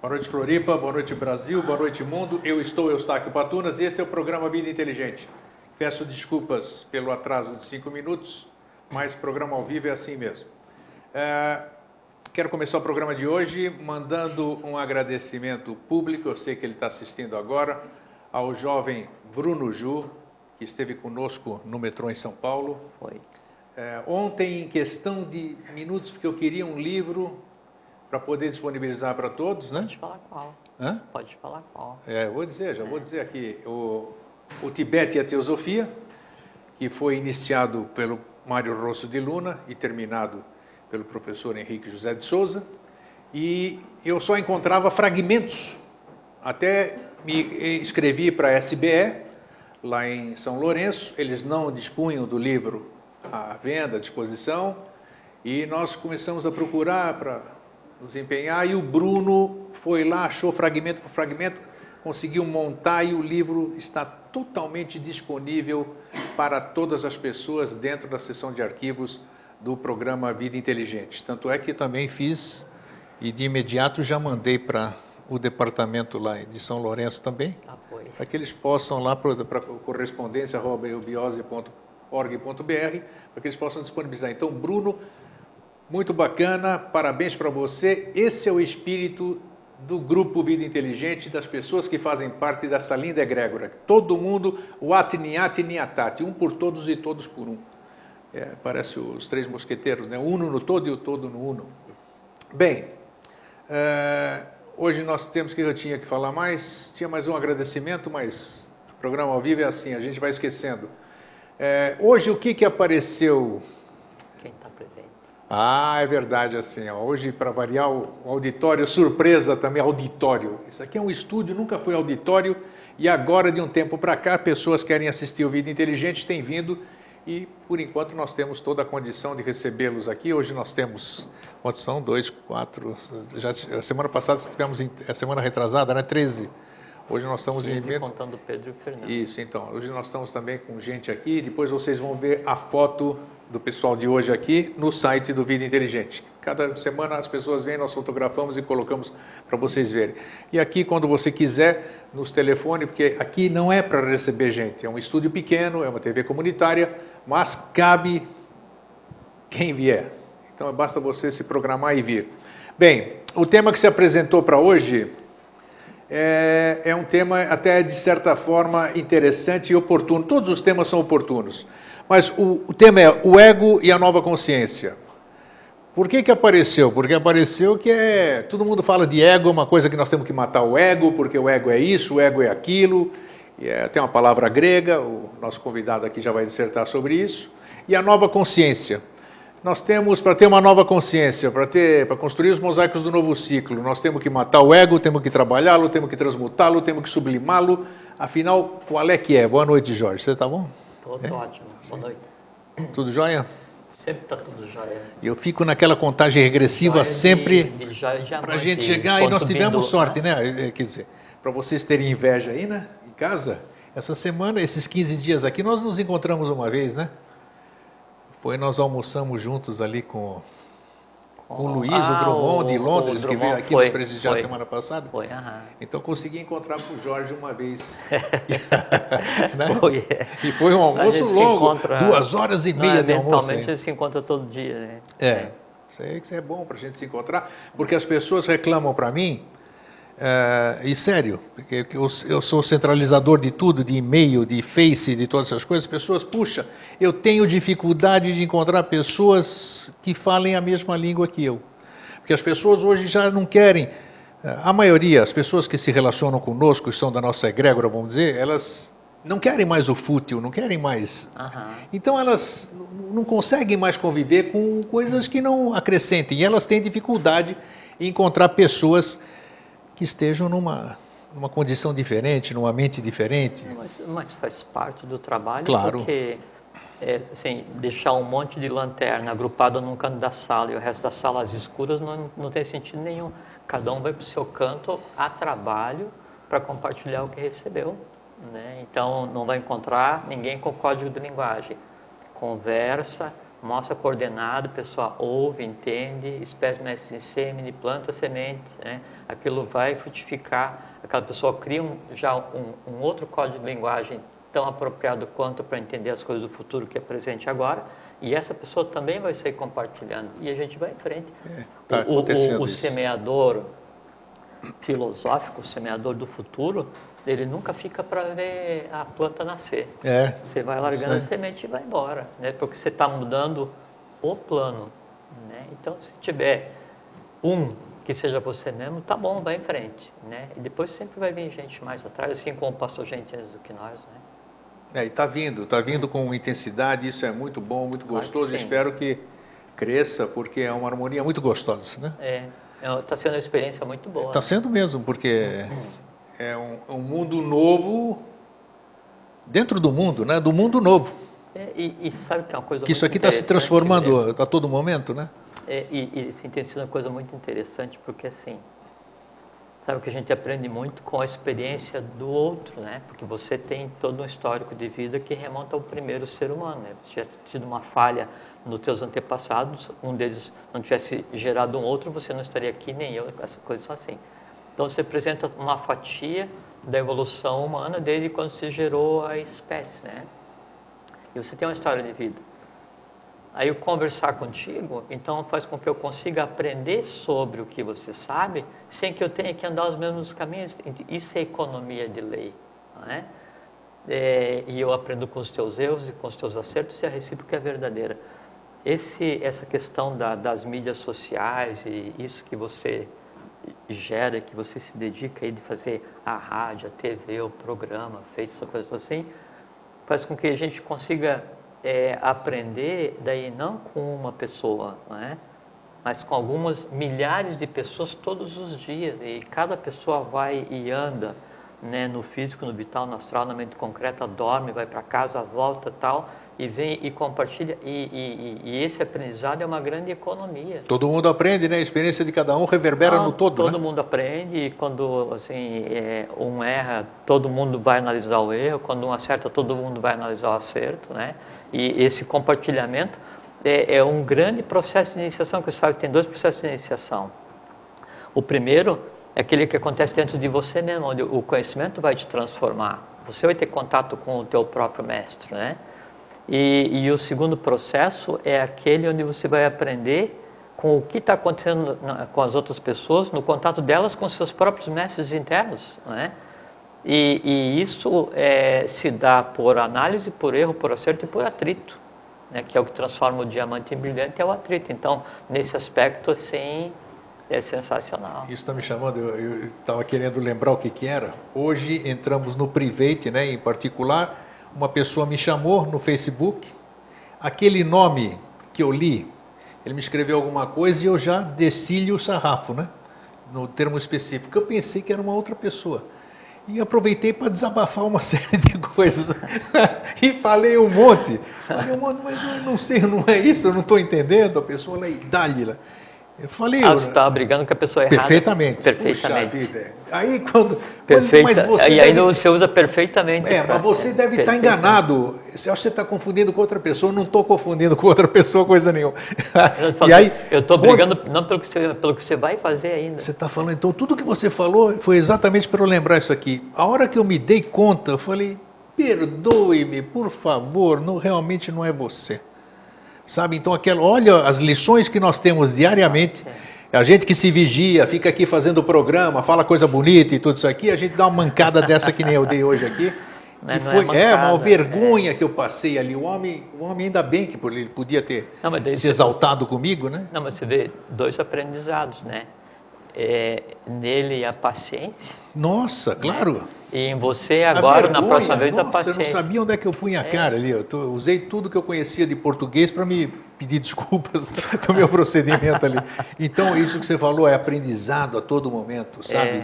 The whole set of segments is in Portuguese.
Boa noite, Floripa. Boa noite, Brasil. Boa noite, mundo. Eu estou Eustáquio Patunas e este é o programa Vida Inteligente. Peço desculpas pelo atraso de 5 minutos, mas programa ao vivo é assim mesmo. Quero começar o programa de hoje mandando um agradecimento público, eu sei que ele está assistindo agora, ao jovem Bruno Ju, que esteve conosco no metrô em São Paulo. Foi. Ontem, em questão de minutos, porque eu queria um livro para poder disponibilizar para todos, né? Pode falar qual. Hã? Pode falar qual. Vou dizer aqui, o Tibete e a Teosofia, que foi iniciado pelo Mário Rosso de Luna e terminado pelo professor Henrique José de Souza, e eu só encontrava fragmentos, até me inscrevi para a SBE, lá em São Lourenço, eles não dispunham do livro à venda, à disposição, e nós começamos a procurar para nos empenhar, e o Bruno foi lá, achou fragmento por fragmento, conseguiu montar e o livro está totalmente disponível para todas as pessoas dentro da seção de arquivos do programa Vida Inteligente. Tanto é que também fiz e de imediato já mandei para o departamento lá de São Lourenço também, para que eles possam lá para correspondência@eubiose.org.br, para que eles possam disponibilizar. Então, Bruno, muito bacana, parabéns para você. Esse é o espírito do Grupo Vida Inteligente, das pessoas que fazem parte dessa linda egrégora. Todo mundo, o Atniat Niatati, um por todos e todos por um. Parece os três mosqueteiros, né? O uno no todo e o todo no uno. Bem, hoje nós temos que eu tinha que falar mais, tinha mais um agradecimento, mas o programa ao vivo é assim, a gente vai esquecendo. Hoje o que apareceu? Quem está presente? É verdade, assim, ó, hoje para variar o auditório, surpresa também, auditório. Isso aqui é um estúdio, nunca foi auditório, e agora de um tempo para cá, pessoas querem assistir o Vida Inteligente, têm vindo, e por enquanto nós temos toda a condição de recebê-los aqui. Hoje nós temos, quantos são? 2, 4, já semana passada tivemos, a semana retrasada, né? 13. Hoje nós estamos contando Pedro e Fernando. Isso, então, hoje nós estamos também com gente aqui, depois vocês vão ver a foto do pessoal de hoje aqui no site do Vida Inteligente. Cada semana as pessoas vêm, nós fotografamos e colocamos para vocês verem. E aqui, quando você quiser, nos telefone, porque aqui não é para receber gente, é um estúdio pequeno, é uma TV comunitária, mas cabe quem vier. Então, basta você se programar e vir. Bem, o tema que se apresentou para hoje é um tema até, de certa forma, interessante e oportuno. Todos os temas são oportunos. Mas o tema é o ego e a nova consciência. Por que apareceu? Porque apareceu que todo mundo fala de ego, uma coisa que nós temos que matar o ego, porque o ego é isso, o ego é aquilo. Tem uma palavra grega, o nosso convidado aqui já vai dissertar sobre isso. E a nova consciência. Nós temos, para ter uma nova consciência, para construir os mosaicos do novo ciclo, nós temos que matar o ego, temos que trabalhá-lo, temos que transmutá-lo, temos que sublimá-lo. Afinal, qual é que é? Boa noite, Jorge. Você está bom? Tudo ótimo. Boa noite. Tudo jóia? Sempre está tudo jóia. Eu fico naquela contagem regressiva sempre para a gente chegar, e nós tivemos sorte, né? Quer dizer, para vocês terem inveja aí, né? Em casa, essa semana, esses 15 dias aqui, nós nos encontramos uma vez, né? Nós almoçamos juntos ali com o Luiz, o Drummond de Londres, que veio aqui nos prestigiar semana passada. Então consegui encontrar com o Jorge uma vez. Né? E foi um almoço longo, 2 horas e meia de almoço. Eventualmente a gente se encontra todo dia, né? Isso é bom para a gente se encontrar, porque as pessoas reclamam para mim, e sério, porque eu sou centralizador de tudo, de e-mail, de Face, de todas essas coisas. As pessoas, puxa, eu tenho dificuldade de encontrar pessoas que falem a mesma língua que eu. Porque as pessoas hoje já não querem, a maioria, as pessoas que se relacionam conosco, que são da nossa egrégora, vamos dizer, elas não querem mais o fútil, não querem mais. Então elas não conseguem mais conviver com coisas que não acrescentem, e elas têm dificuldade em encontrar pessoas que estejam numa condição diferente, numa mente diferente. Mas faz parte do trabalho, claro. Porque assim, deixar um monte de lanterna agrupada num canto da sala e o resto da sala às escuras não tem sentido nenhum. Cada um vai para o seu canto a trabalho para compartilhar o que recebeu, né? Então não vai encontrar ninguém com código de linguagem. Conversa, mostra a coordenada, a pessoa ouve, entende, espécime em sêmen, planta semente, né? Aquilo vai frutificar, aquela pessoa cria já um outro código de linguagem tão apropriado quanto para entender as coisas do futuro que é presente agora, e essa pessoa também vai sair compartilhando, e a gente vai em frente. Tá acontecendo O isso. semeador filosófico, o semeador do futuro, ele nunca fica para ver a planta nascer. Você vai largando a semente e vai embora, né? Porque você está mudando o plano, né? Então, se tiver que seja você mesmo, tá bom, vai em frente, né? E depois sempre vai vir gente mais atrás, assim como passou gente antes do que nós, né? E está vindo com intensidade, isso é muito bom, muito gostoso, espero que cresça, porque é uma harmonia muito gostosa, né? Está sendo uma experiência muito boa. Está sendo mesmo, porque é um mundo novo dentro do mundo, né? Do mundo novo. E sabe que é uma coisa que isso aqui está se transformando a todo momento, né? E assim, tem sido uma coisa muito interessante, porque assim, sabe que a gente aprende muito com a experiência do outro, né? Porque você tem todo um histórico de vida que remonta ao primeiro ser humano, né? Se tivesse tido uma falha nos teus antepassados, um deles não tivesse gerado um outro, você não estaria aqui, nem eu, essas coisas são assim. Então você apresenta uma fatia da evolução humana desde quando se gerou a espécie, né? E você tem uma história de vida. Aí eu conversar contigo, então faz com que eu consiga aprender sobre o que você sabe, sem que eu tenha que andar os mesmos caminhos. Isso é economia de lei, não é? E eu aprendo com os teus erros e com os teus acertos, e a recíproca é verdadeira. Essa questão das mídias sociais e isso que você gera, que você se dedica aí de fazer a rádio, a TV, o programa, fez essa coisa assim, faz com que a gente consiga aprender daí não com uma pessoa, não é? Mas com algumas milhares de pessoas todos os dias, e cada pessoa vai e anda, né, no físico, no vital, no astral, na mente concreta, dorme, vai para casa, volta tal, e vem e compartilha, e esse aprendizado é uma grande economia. Todo mundo aprende, né? A experiência de cada um reverbera no todo, todo mundo aprende, e quando assim, um erra, todo mundo vai analisar o erro, quando um acerta, todo mundo vai analisar o acerto, né? E esse compartilhamento é um grande processo de iniciação, que você sabe que tem dois processos de iniciação. O primeiro é aquele que acontece dentro de você mesmo, onde o conhecimento vai te transformar. Você vai ter contato com o teu próprio mestre, né? E o segundo processo é aquele onde você vai aprender com o que está acontecendo com as outras pessoas, no contato delas com seus próprios mestres internos, né? E isso se dá por análise, por erro, por acerto e por atrito, né? Que é o que transforma o diamante em brilhante, é o atrito. Então, nesse aspecto, assim, é sensacional. Isso está me chamando, eu estava querendo lembrar o que era. Hoje entramos no Private, né? Em particular, uma pessoa me chamou no Facebook, aquele nome que eu li, ele me escreveu alguma coisa e eu já desci-lhe o sarrafo, né? No termo específico. Eu pensei que era uma outra pessoa. E aproveitei para desabafar uma série de coisas. E falei um monte, mas eu não sei, não é isso, eu não estou entendendo. A pessoa lá, dá-lhe lá. Eu falei... você estava brigando com a pessoa errada. Perfeitamente. Perfeitamente. Puxa vida. Aí quando... Perfeita. Mas você aí você usa perfeitamente. Mas você deve estar enganado. Você acha que você está confundindo com outra pessoa? Eu não estou confundindo com outra pessoa coisa nenhuma. Eu estou brigando não pelo que você vai fazer ainda. Você está falando, então, tudo que você falou foi exatamente para eu lembrar isso aqui. A hora que eu me dei conta, eu falei, perdoe-me, por favor, realmente não é você. Sabe, então, olha as lições que nós temos diariamente. A gente que se vigia, fica aqui fazendo o programa, fala coisa bonita e tudo isso aqui, a gente dá uma mancada dessa que nem eu dei hoje aqui. E foi uma vergonha que eu passei ali. O homem ainda bem que ele podia ter se exaltado comigo, né? Não, mas você vê dois aprendizados, né? Nele a paciência. Nossa, claro. E em você agora, na próxima vez, a paciência. Eu não sabia onde é que eu punha a cara ali. Eu usei tudo que eu conhecia de português para me pedir desculpas do meu procedimento ali. Então, isso que você falou é aprendizado a todo momento, sabe?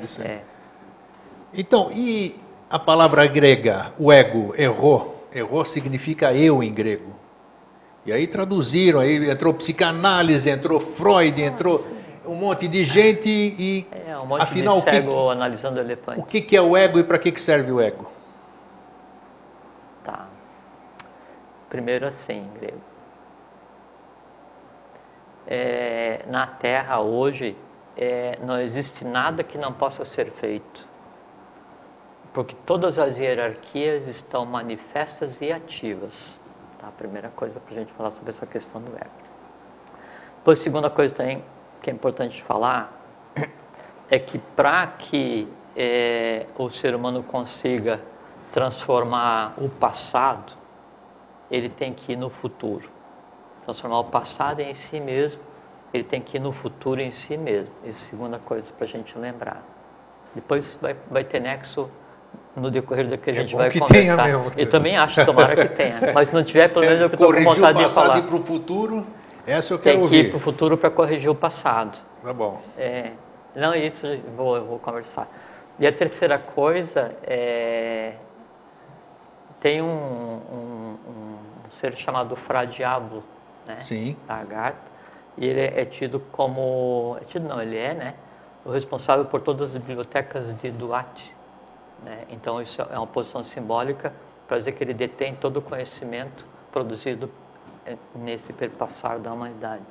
Então, e a palavra grega, o ego, errou significa eu em grego. E aí traduziram, aí entrou psicanálise, entrou Freud, entrou um monte de gente e um monte afinal de cego analisando elefante. O que é o ego e para que serve o ego? Tá. Primeiro assim, em grego. na Terra hoje não existe nada que não possa ser feito, porque todas as hierarquias estão manifestas e ativas. Tá? A primeira coisa para a gente falar sobre essa questão do ego. Depois, a segunda coisa também que é importante falar é que para que o ser humano consiga transformar o passado, ele tem que ir no futuro. Transformar o passado em si mesmo, ele tem que ir no futuro em si mesmo. Essa é a segunda coisa para a gente lembrar. Depois vai ter nexo no decorrer do que a gente vai que conversar. tenha mesmo. Eu também acho, tomara que tenha. Mas se não tiver, pelo menos eu estou com vontade de falar. Corrigir o passado e ir para o futuro, essa eu quero tem que ouvir. ir para o futuro para corrigir o passado. Tá bom. Não, isso eu vou conversar. E a terceira coisa tem um ser chamado Fra Diablo, né? Sim. Da Agartha, e ele é tido como, ele é, né, o responsável por todas as bibliotecas de Duat, né? Então isso é uma posição simbólica para dizer que ele detém todo o conhecimento produzido nesse perpassar da humanidade.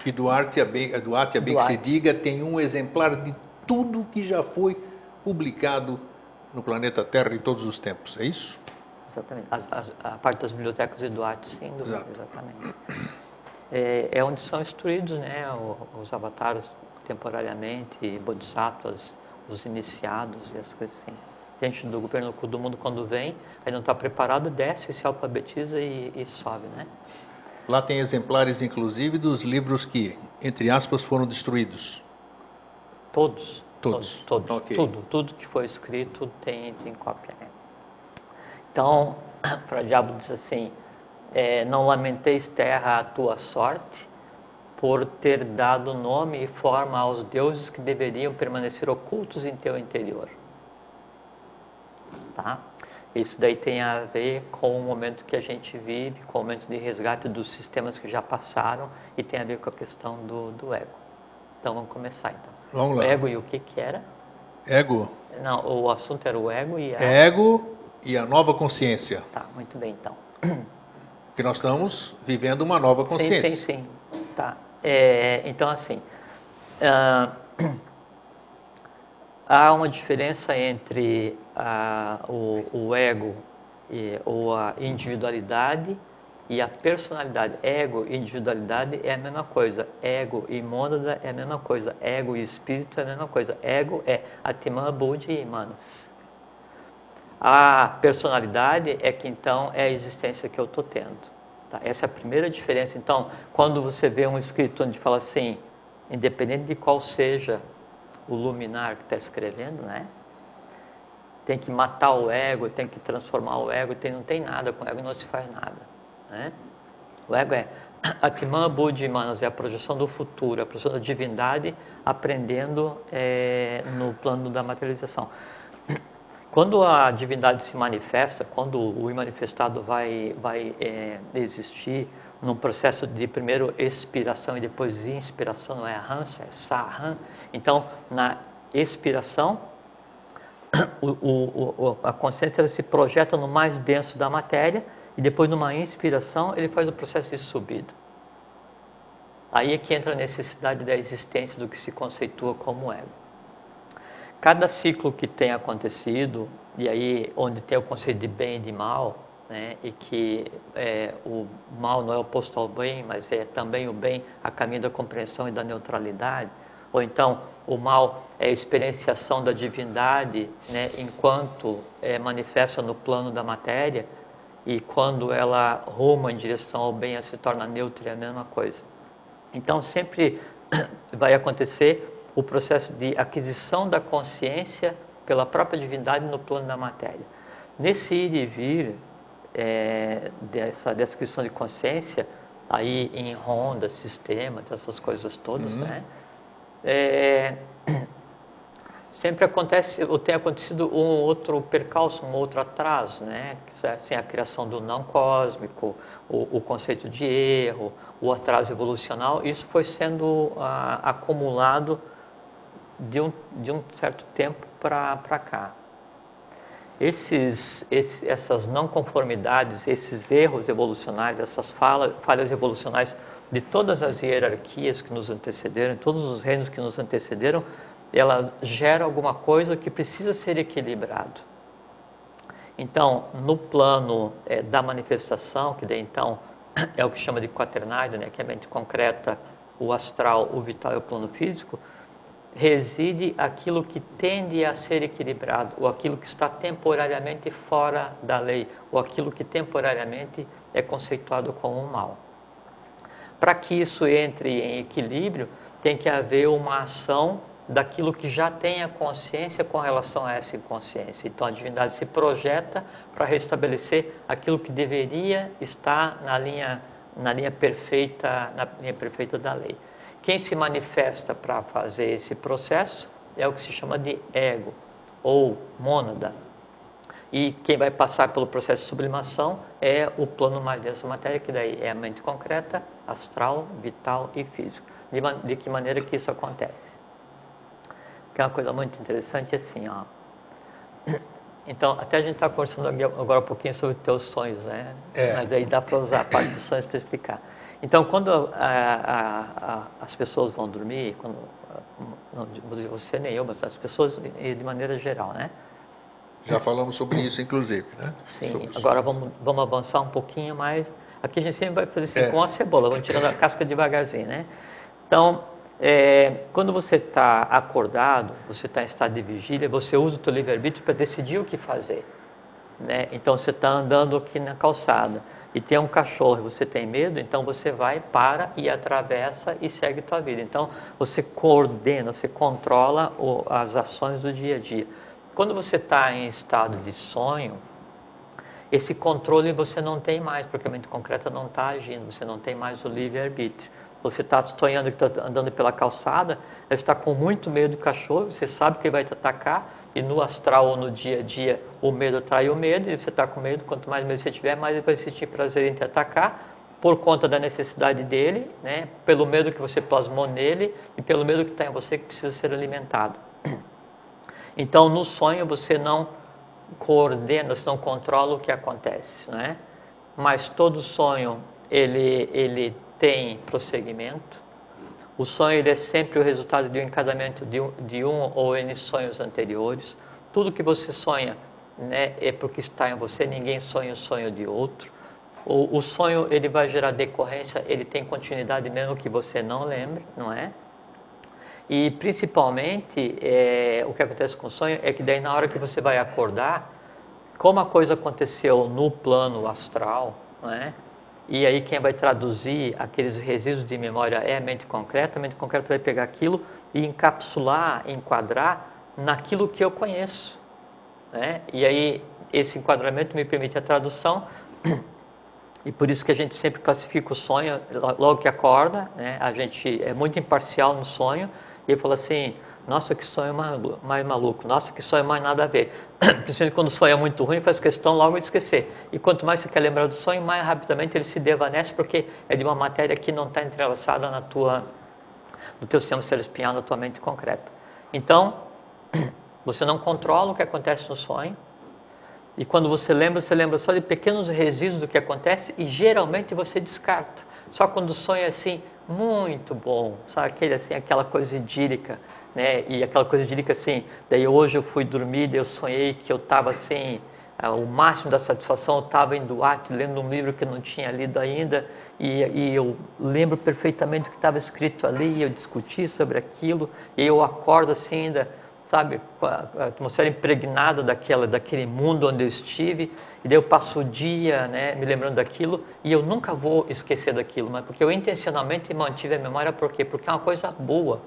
Que Duarte, bem que se diga, tem um exemplar de tudo que já foi publicado no planeta Terra em todos os tempos, é isso? Exatamente. A parte das bibliotecas de Duarte, sem dúvida, Exato. exatamente. É onde são instruídos, né, os avatares temporariamente, bodhisattvas, os iniciados e as coisas assim. Gente do governo do mundo, quando vem, aí não está preparado, desce, se alfabetiza e sobe, né? Lá tem exemplares, inclusive, dos livros que, entre aspas, foram destruídos. Todos. Okay. Tudo que foi escrito tem cópia, né? Então, para o diabo diz assim, não lamenteis terra a tua sorte, por ter dado nome e forma aos deuses que deveriam permanecer ocultos em teu interior. Tá? Isso daí tem a ver com o momento que a gente vive, com o momento de resgate dos sistemas que já passaram e tem a ver com a questão do ego. Então vamos começar então. Vamos lá. O ego e o que era? Ego. Não, o assunto era o ego e a... Ego e a nova consciência. Tá, muito bem então. Porque nós estamos vivendo uma nova consciência. Sim. Tá. Então assim, há uma diferença entre o ego ou a individualidade e a personalidade. Ego e individualidade é a mesma coisa. Ego e mônada é a mesma coisa. Ego e espírito é a mesma coisa. Ego é Atman, Buddhi e Manas. A personalidade é que então é a existência que eu estou tendo. Tá? Essa é a primeira diferença. Então, quando você vê um escrito onde fala assim, independente de qual seja o luminar que está escrevendo, né? Tem que matar o ego, tem que transformar o ego, não tem nada, com o ego não se faz nada, né? O ego é Atman, Buddhi e Manas, é a projeção do futuro, a projeção da divindade aprendendo no plano da materialização. Quando a divindade se manifesta, quando o imanifestado vai existir num processo de primeiro expiração e depois inspiração, não é Hansa, é Sahan. Então, na expiração, a consciência se projeta no mais denso da matéria e depois numa inspiração ele faz o processo de subida. Aí é que entra a necessidade da existência do que se conceitua como ego. Cada ciclo que tem acontecido, e aí onde tem o conceito de bem e de mal, né, e que o mal não é oposto ao bem, mas é também o bem a caminho da compreensão e da neutralidade, ou então o mal é a experienciação da divindade, né, enquanto manifesta no plano da matéria, e quando ela ruma em direção ao bem, ela se torna neutra, é a mesma coisa. Então sempre vai acontecer o processo de aquisição da consciência pela própria divindade no plano da matéria. Nesse ir e vir dessa descrição de consciência, aí em rondas, sistemas, essas coisas todas, né? Sempre acontece, ou tem acontecido um outro percalço, um outro atraso, né? Assim, a criação do não cósmico, o conceito de erro, o atraso evolucional, isso foi sendo acumulado de um certo tempo para cá. Essas não conformidades, esses erros evolucionais, essas falhas evolucionais de todas as hierarquias que nos antecederam, todos os reinos que nos antecederam, ela gera alguma coisa que precisa ser equilibrado. Então, no plano da manifestação, que daí então é o que chama de quaternário, né, que é a mente concreta, o astral, o vital e o plano físico, reside aquilo que tende a ser equilibrado, ou aquilo que está temporariamente fora da lei, ou aquilo que temporariamente é conceituado como um mal. Para que isso entre em equilíbrio, tem que haver uma ação daquilo que já tem a consciência com relação a essa inconsciência. Então a divindade se projeta para restabelecer aquilo que deveria estar na linha perfeita da lei. Quem se manifesta para fazer esse processo é o que se chama de ego ou mônada. E quem vai passar pelo processo de sublimação é o plano mais denso da matéria, que daí é a mente concreta, astral, vital e físico. De que maneira que isso acontece? Que é uma coisa muito interessante assim, ó. Então, até a gente está conversando agora um pouquinho sobre os teus sonhos, né? Mas aí dá para usar a parte dos sonhos para explicar. Então, quando as pessoas vão dormir, não vou dizer você nem eu, mas as pessoas de maneira geral, né? Já falamos sobre isso, inclusive, né? Sim, agora vamos avançar um pouquinho mais. Aqui a gente sempre vai fazer assim, com a cebola, vamos tirando a casca devagarzinho, né? Então, quando você está acordado, você está em estado de vigília, você usa o teu livre-arbítrio para decidir o que fazer, né? Então, você está andando aqui na calçada e tem um cachorro, você tem medo, então você vai, para e atravessa e segue a tua vida. Então, você coordena, você controla as ações do dia a dia. Quando você está em estado de sonho, esse controle você não tem mais, porque a mente concreta não está agindo, você não tem mais o livre-arbítrio. Você está sonhando que está andando pela calçada, você está com muito medo do cachorro, você sabe que ele vai te atacar, e no astral ou no dia a dia o medo atrai o medo, e você está com medo, quanto mais medo você tiver, mais ele vai sentir prazer em te atacar, por conta da necessidade dele, né? Pelo medo que você plasmou nele, e pelo medo que está em você que precisa ser alimentado. Então, no sonho você não coordena, você não controla o que acontece, né? Mas todo sonho, ele tem prosseguimento. O sonho ele é sempre o resultado de um encadeamento de um ou N sonhos anteriores. Tudo que você sonha, né, é porque está em você, ninguém sonha o sonho de outro. O sonho ele vai gerar decorrência, ele tem continuidade mesmo que você não lembre, não é? E principalmente, o que acontece com o sonho é que daí na hora que você vai acordar, como a coisa aconteceu no plano astral, não é? E aí quem vai traduzir aqueles resíduos de memória é a mente concreta vai pegar aquilo e encapsular, enquadrar naquilo que eu conheço, né? E aí esse enquadramento me permite a tradução, e por isso que a gente sempre classifica o sonho logo que acorda, né? A gente é muito imparcial no sonho, e fala assim, nossa, que sonho mais maluco, nossa, que sonho mais nada a ver. Principalmente quando o sonho é muito ruim, faz questão logo de esquecer. E quanto mais você quer lembrar do sonho, mais rapidamente ele se desvanece, porque é de uma matéria que não está entrelaçada no teu sistema cerebroespinhal, na tua mente concreta. Então, você não controla o que acontece no sonho, e quando você lembra só de pequenos resíduos do que acontece, e geralmente você descarta. Só quando o sonho é assim, muito bom, sabe, aquela coisa idílica, né? E aquela coisa idílica assim, daí hoje eu fui dormir, daí eu sonhei que eu estava assim, o máximo da satisfação, eu estava em Duarte lendo um livro que eu não tinha lido ainda, e eu lembro perfeitamente o que estava escrito ali, e eu discuti sobre aquilo, e eu acordo assim ainda, sabe, com a atmosfera impregnada daquele mundo onde eu estive, e daí eu passo o dia, né, me lembrando daquilo, e eu nunca vou esquecer daquilo, mas porque eu intencionalmente mantive a memória, por quê? Porque é uma coisa boa,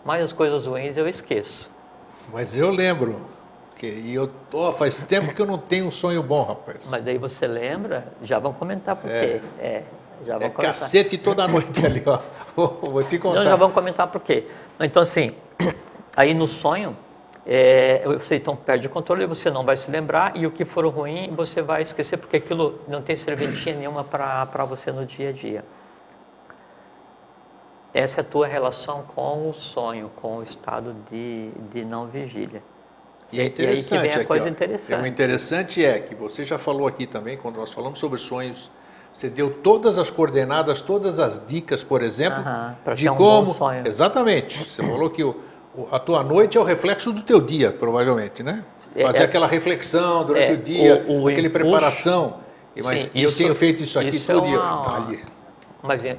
mas as coisas ruins eu esqueço. Mas eu lembro, faz tempo que eu não tenho um sonho bom, rapaz. Mas daí você lembra, já vão comentar por quê. Já vão comentar. Cacete toda noite ali, ó. Vou te contar. Não, já vão comentar por quê. Então assim, aí no sonho, você então perde o controle, você não vai se lembrar, e o que for ruim você vai esquecer, porque aquilo não tem serventia nenhuma para você no dia a dia. Essa é a tua relação com o sonho, com o estado de não vigília. E é interessante, interessante. O interessante é que você já falou aqui também, quando nós falamos sobre sonhos, Você deu todas as coordenadas, todas as dicas, por exemplo, Pra de ter um como... bom sonho. Exatamente. Você falou que a tua noite é o reflexo do teu dia, provavelmente, né? Fazer aquela reflexão durante o dia, aquela preparação. Mas sim, eu tenho feito isso aqui todo dia.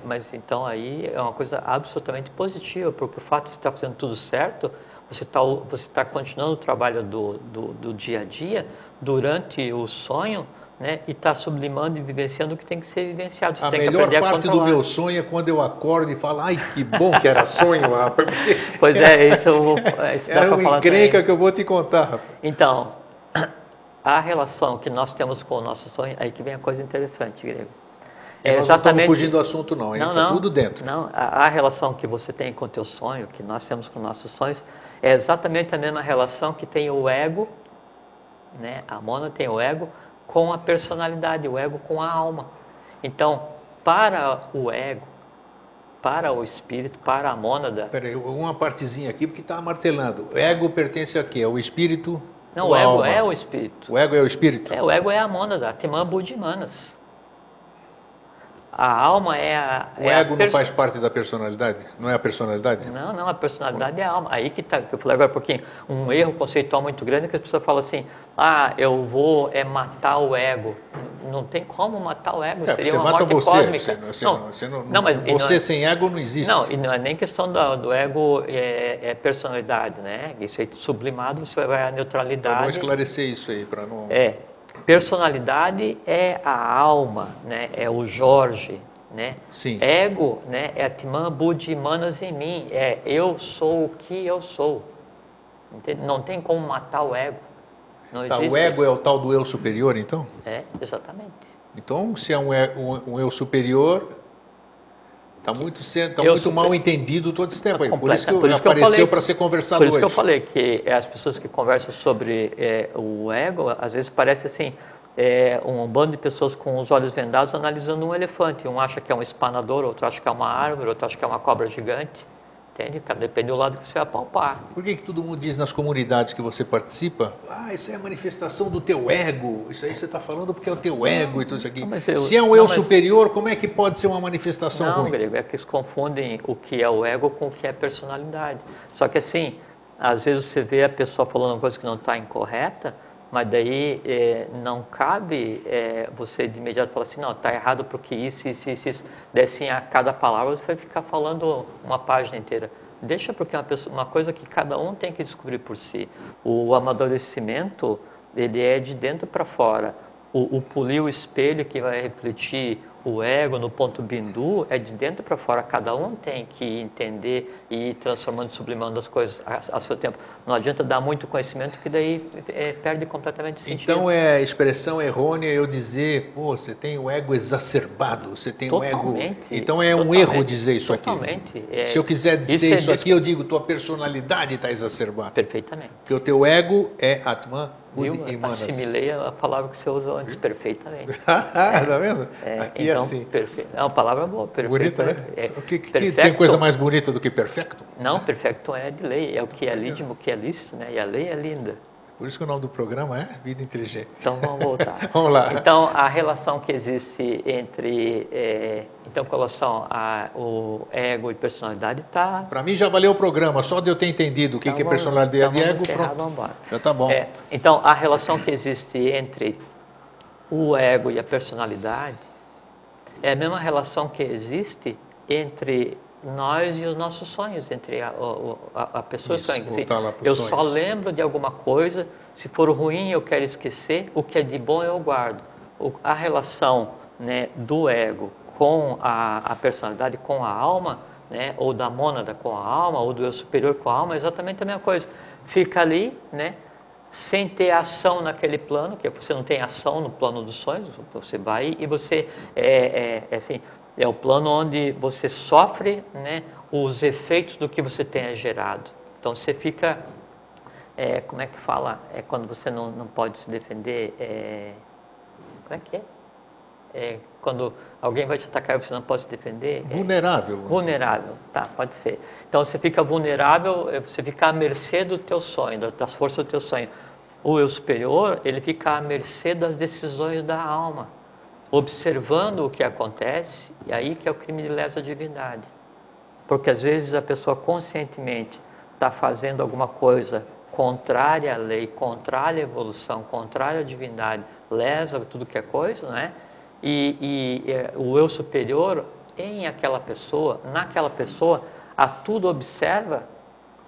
Mas então aí é uma coisa absolutamente positiva, porque o fato de você estar fazendo tudo certo, você tá continuando o trabalho do dia a dia durante o sonho, né, e está sublimando e vivenciando o que tem que ser vivenciado. Você A tem que melhor aprender a parte do controlar. meu sonho é quando eu acordo e falo, ai, que bom que era sonho, rapaz. Porque Pois é, isso dá era para uma falar encrenca também. que eu vou te contar, rapaz. Então, a relação que nós temos com o nosso sonho, aí que vem a coisa interessante, Grego. E nós não estamos fugindo do assunto não, hein? Está tudo dentro. Não, a relação que você tem com o teu sonho, que nós temos com nossos sonhos, é exatamente a mesma relação que tem o ego, né? A mônada tem o ego com a personalidade, o ego com a alma. Então, para o ego, para o espírito, para a mônada... Peraí, uma partezinha aqui, porque está martelando. O ego pertence a quê? Ao espírito? Não, o ego é o espírito. O ego é o espírito? O ego é a mônada, Atman Buddhimanas. A alma é a... O ego não faz parte da personalidade? Não é a personalidade? Não, a personalidade é a alma. Aí que está, que eu falei agora um pouquinho, um erro conceitual muito grande, que as pessoas falam assim, eu vou matar o ego. Não tem como matar o ego, seria uma morte cósmica. Você sem ego não existe. Não, e não é nem questão do ego, é personalidade, né? Isso aí sublimado, você vai à neutralidade. Então, vamos esclarecer isso aí, para não... Personalidade é a alma, né? É o Jorge, né? Sim. Ego, né? É Atman Buddhimanas em mim, eu sou o que eu sou. Entende? Não tem como matar o ego. Não existe o ego isso. é o tal do eu superior, então? Exatamente. Então, se é um eu superior, está muito mal entendido todo esse tempo aí. Por isso que apareceu para ser conversado hoje. Por isso que eu falei que as pessoas que conversam sobre o ego, às vezes parece assim, um bando de pessoas com os olhos vendados analisando um elefante. Um acha que é um espanador, outro acha que é uma árvore, outro acha que é uma cobra gigante. Entende? Depende do lado que você vai palpar. Por que todo mundo diz nas comunidades que você participa, isso é a manifestação do teu ego, isso aí você está falando porque é o teu ego e tudo isso aqui. Se é um eu superior, como é que pode ser uma manifestação ruim? Não, Grego, é que eles confundem o que é o ego com o que é personalidade. Só que assim, às vezes você vê a pessoa falando uma coisa que não está incorreta, mas daí não cabe você de imediato falar assim, não, está errado porque isso. Daí assim, a cada palavra você vai ficar falando uma página inteira. Deixa porque uma coisa que cada um tem que descobrir por si. O amadurecimento, ele é de dentro para fora. O polir o espelho que vai refletir o ego no ponto bindu é de dentro para fora. Cada um tem que entender e ir transformando, sublimando as coisas a seu tempo. Não adianta dar muito conhecimento que daí perde completamente o sentido. Então é expressão errônea eu dizer, você tem o ego exacerbado, você tem o ego... Então é um erro dizer isso aqui. Totalmente. Se eu quiser dizer isso aqui, eu digo, tua personalidade está exacerbada. Perfeitamente. Porque o teu ego é Atman. Assimilei a palavra que você usou antes perfeitamente. Tá vendo? Aqui então, é assim. É uma palavra boa, bonita, né? Tem coisa mais bonita do que perfecto? Não, perfecto é de lei, é o que é lídimo, o que é lícito, né? E a lei é linda. Por isso que o nome do programa é Vida Inteligente. Então vamos voltar. Vamos lá. Então a relação que existe entre, com relação ao ego e personalidade está... Para mim já valeu o programa, só de eu ter entendido o que é personalidade e ego, pronto. Já está bom. Então a relação que existe entre o ego e a personalidade é a mesma relação que existe entre nós e os nossos sonhos, entre a pessoa e o sonho. Eu só lembro de alguma coisa, se for ruim eu quero esquecer, o que é de bom eu guardo. A relação, né, do ego com a personalidade, com a alma, né, ou da mônada com a alma, ou do eu superior com a alma, é exatamente a mesma coisa. Fica ali, né, sem ter ação naquele plano, que você não tem ação no plano dos sonhos, você vai e você assim... É o plano onde você sofre, né, os efeitos do que você tenha gerado. Então você fica, como é que fala? Quando você não pode se defender, como é que é? Quando alguém vai te atacar e você não pode se defender. Vulnerável. Vulnerável, tá, pode ser. Então você fica vulnerável, você fica à mercê do teu sonho, das forças do teu sonho. O eu superior, ele fica à mercê das decisões da alma. observando o que acontece, e aí que é o crime de lesa divindade. Porque às vezes a pessoa conscientemente está fazendo alguma coisa contrária à lei, contrária à evolução, contrária à divindade, lesa tudo que é coisa, né? E o eu superior em aquela pessoa, naquela pessoa, a tudo observa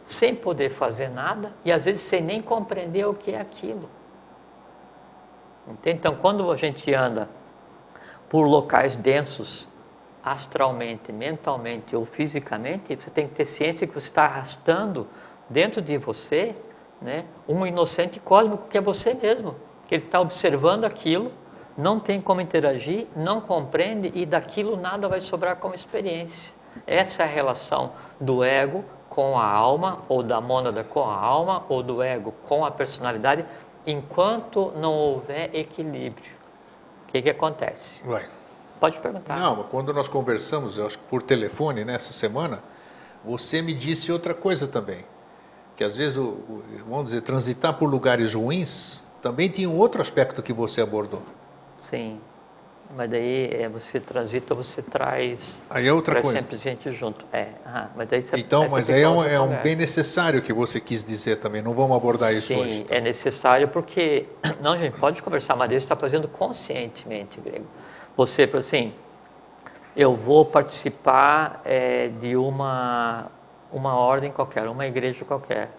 sem poder fazer nada e às vezes sem nem compreender o que é aquilo. Entende? Então, quando a gente anda por locais densos, astralmente, mentalmente ou fisicamente, você tem que ter ciência que você está arrastando dentro de você, né, um inocente cósmico que é você mesmo, que ele está observando aquilo, não tem como interagir, não compreende e daquilo nada vai sobrar como experiência. Essa é a relação do ego com a alma, ou da mônada com a alma, ou do ego com a personalidade, enquanto não houver equilíbrio. O que acontece? Vai. Pode perguntar. Não, quando nós conversamos, eu acho que por telefone, nessa semana, você me disse outra coisa também. Que às vezes, vamos dizer, transitar por lugares ruins, também tinha um outro aspecto que você abordou. Sim, mas daí você transita, você traz... Aí é outra coisa. sempre gente junto. Mas daí você, então, mas aí é um bem necessário que você quis dizer também, não vamos abordar isso hoje. Sim, então. É necessário porque... Não, a gente pode conversar, mas Deus está fazendo conscientemente, Grego. Você, assim, eu vou participar de uma ordem qualquer, uma igreja qualquer.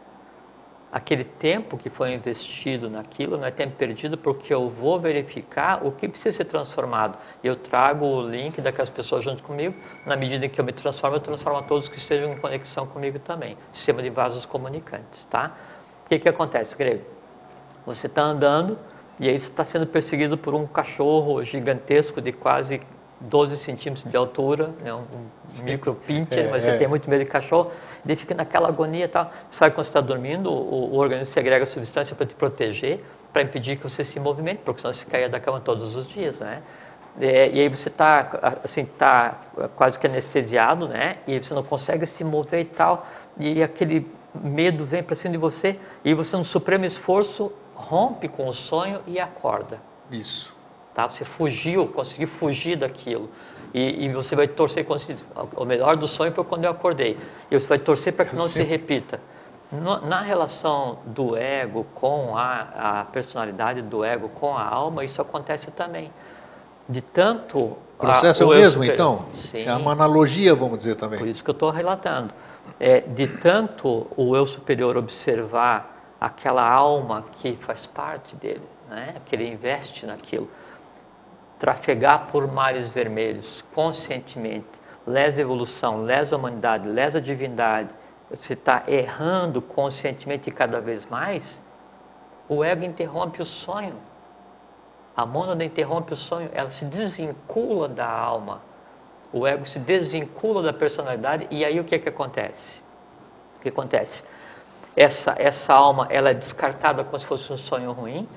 Aquele tempo que foi investido naquilo não é tempo perdido, porque eu vou verificar o que precisa ser transformado. Eu trago o link daquelas pessoas junto comigo, na medida em que eu me transformo, eu transformo a todos que estejam em conexão comigo também. Sistema de vasos comunicantes, tá? O que acontece, Grego? Você está andando e aí você está sendo perseguido por um cachorro gigantesco de quase 12 centímetros de altura, né? um micro pincher, mas você tem muito medo de cachorro, daí fica naquela agonia e tal. Sabe quando você está dormindo, o organismo segrega substância para te proteger, para impedir que você se movimente, porque senão você caia da cama todos os dias, né? E aí você está assim, quase que anestesiado, né? E você não consegue se mover e tal, e aquele medo vem para cima de você, e você, no supremo esforço, rompe com o sonho e acorda. Isso. Tá? Você conseguiu fugir daquilo. E você vai torcer, o melhor do sonho foi quando eu acordei. E você vai torcer para que não se repita. Na relação do ego com a personalidade do ego com a alma, isso acontece também. De tanto... O processo é o mesmo, então? Sim. É uma analogia, vamos dizer também. Por isso que eu estou relatando. De tanto o eu superior observar aquela alma que faz parte dele, né? Que ele investe naquilo, trafegar por mares vermelhos conscientemente, lesa a evolução, lesa a humanidade, lesa a divindade, você está errando conscientemente cada vez mais, o ego interrompe o sonho. A mônada interrompe o sonho, ela se desvincula da alma. O ego se desvincula da personalidade e aí o que acontece? O que acontece? Essa alma, ela é descartada como se fosse um sonho ruim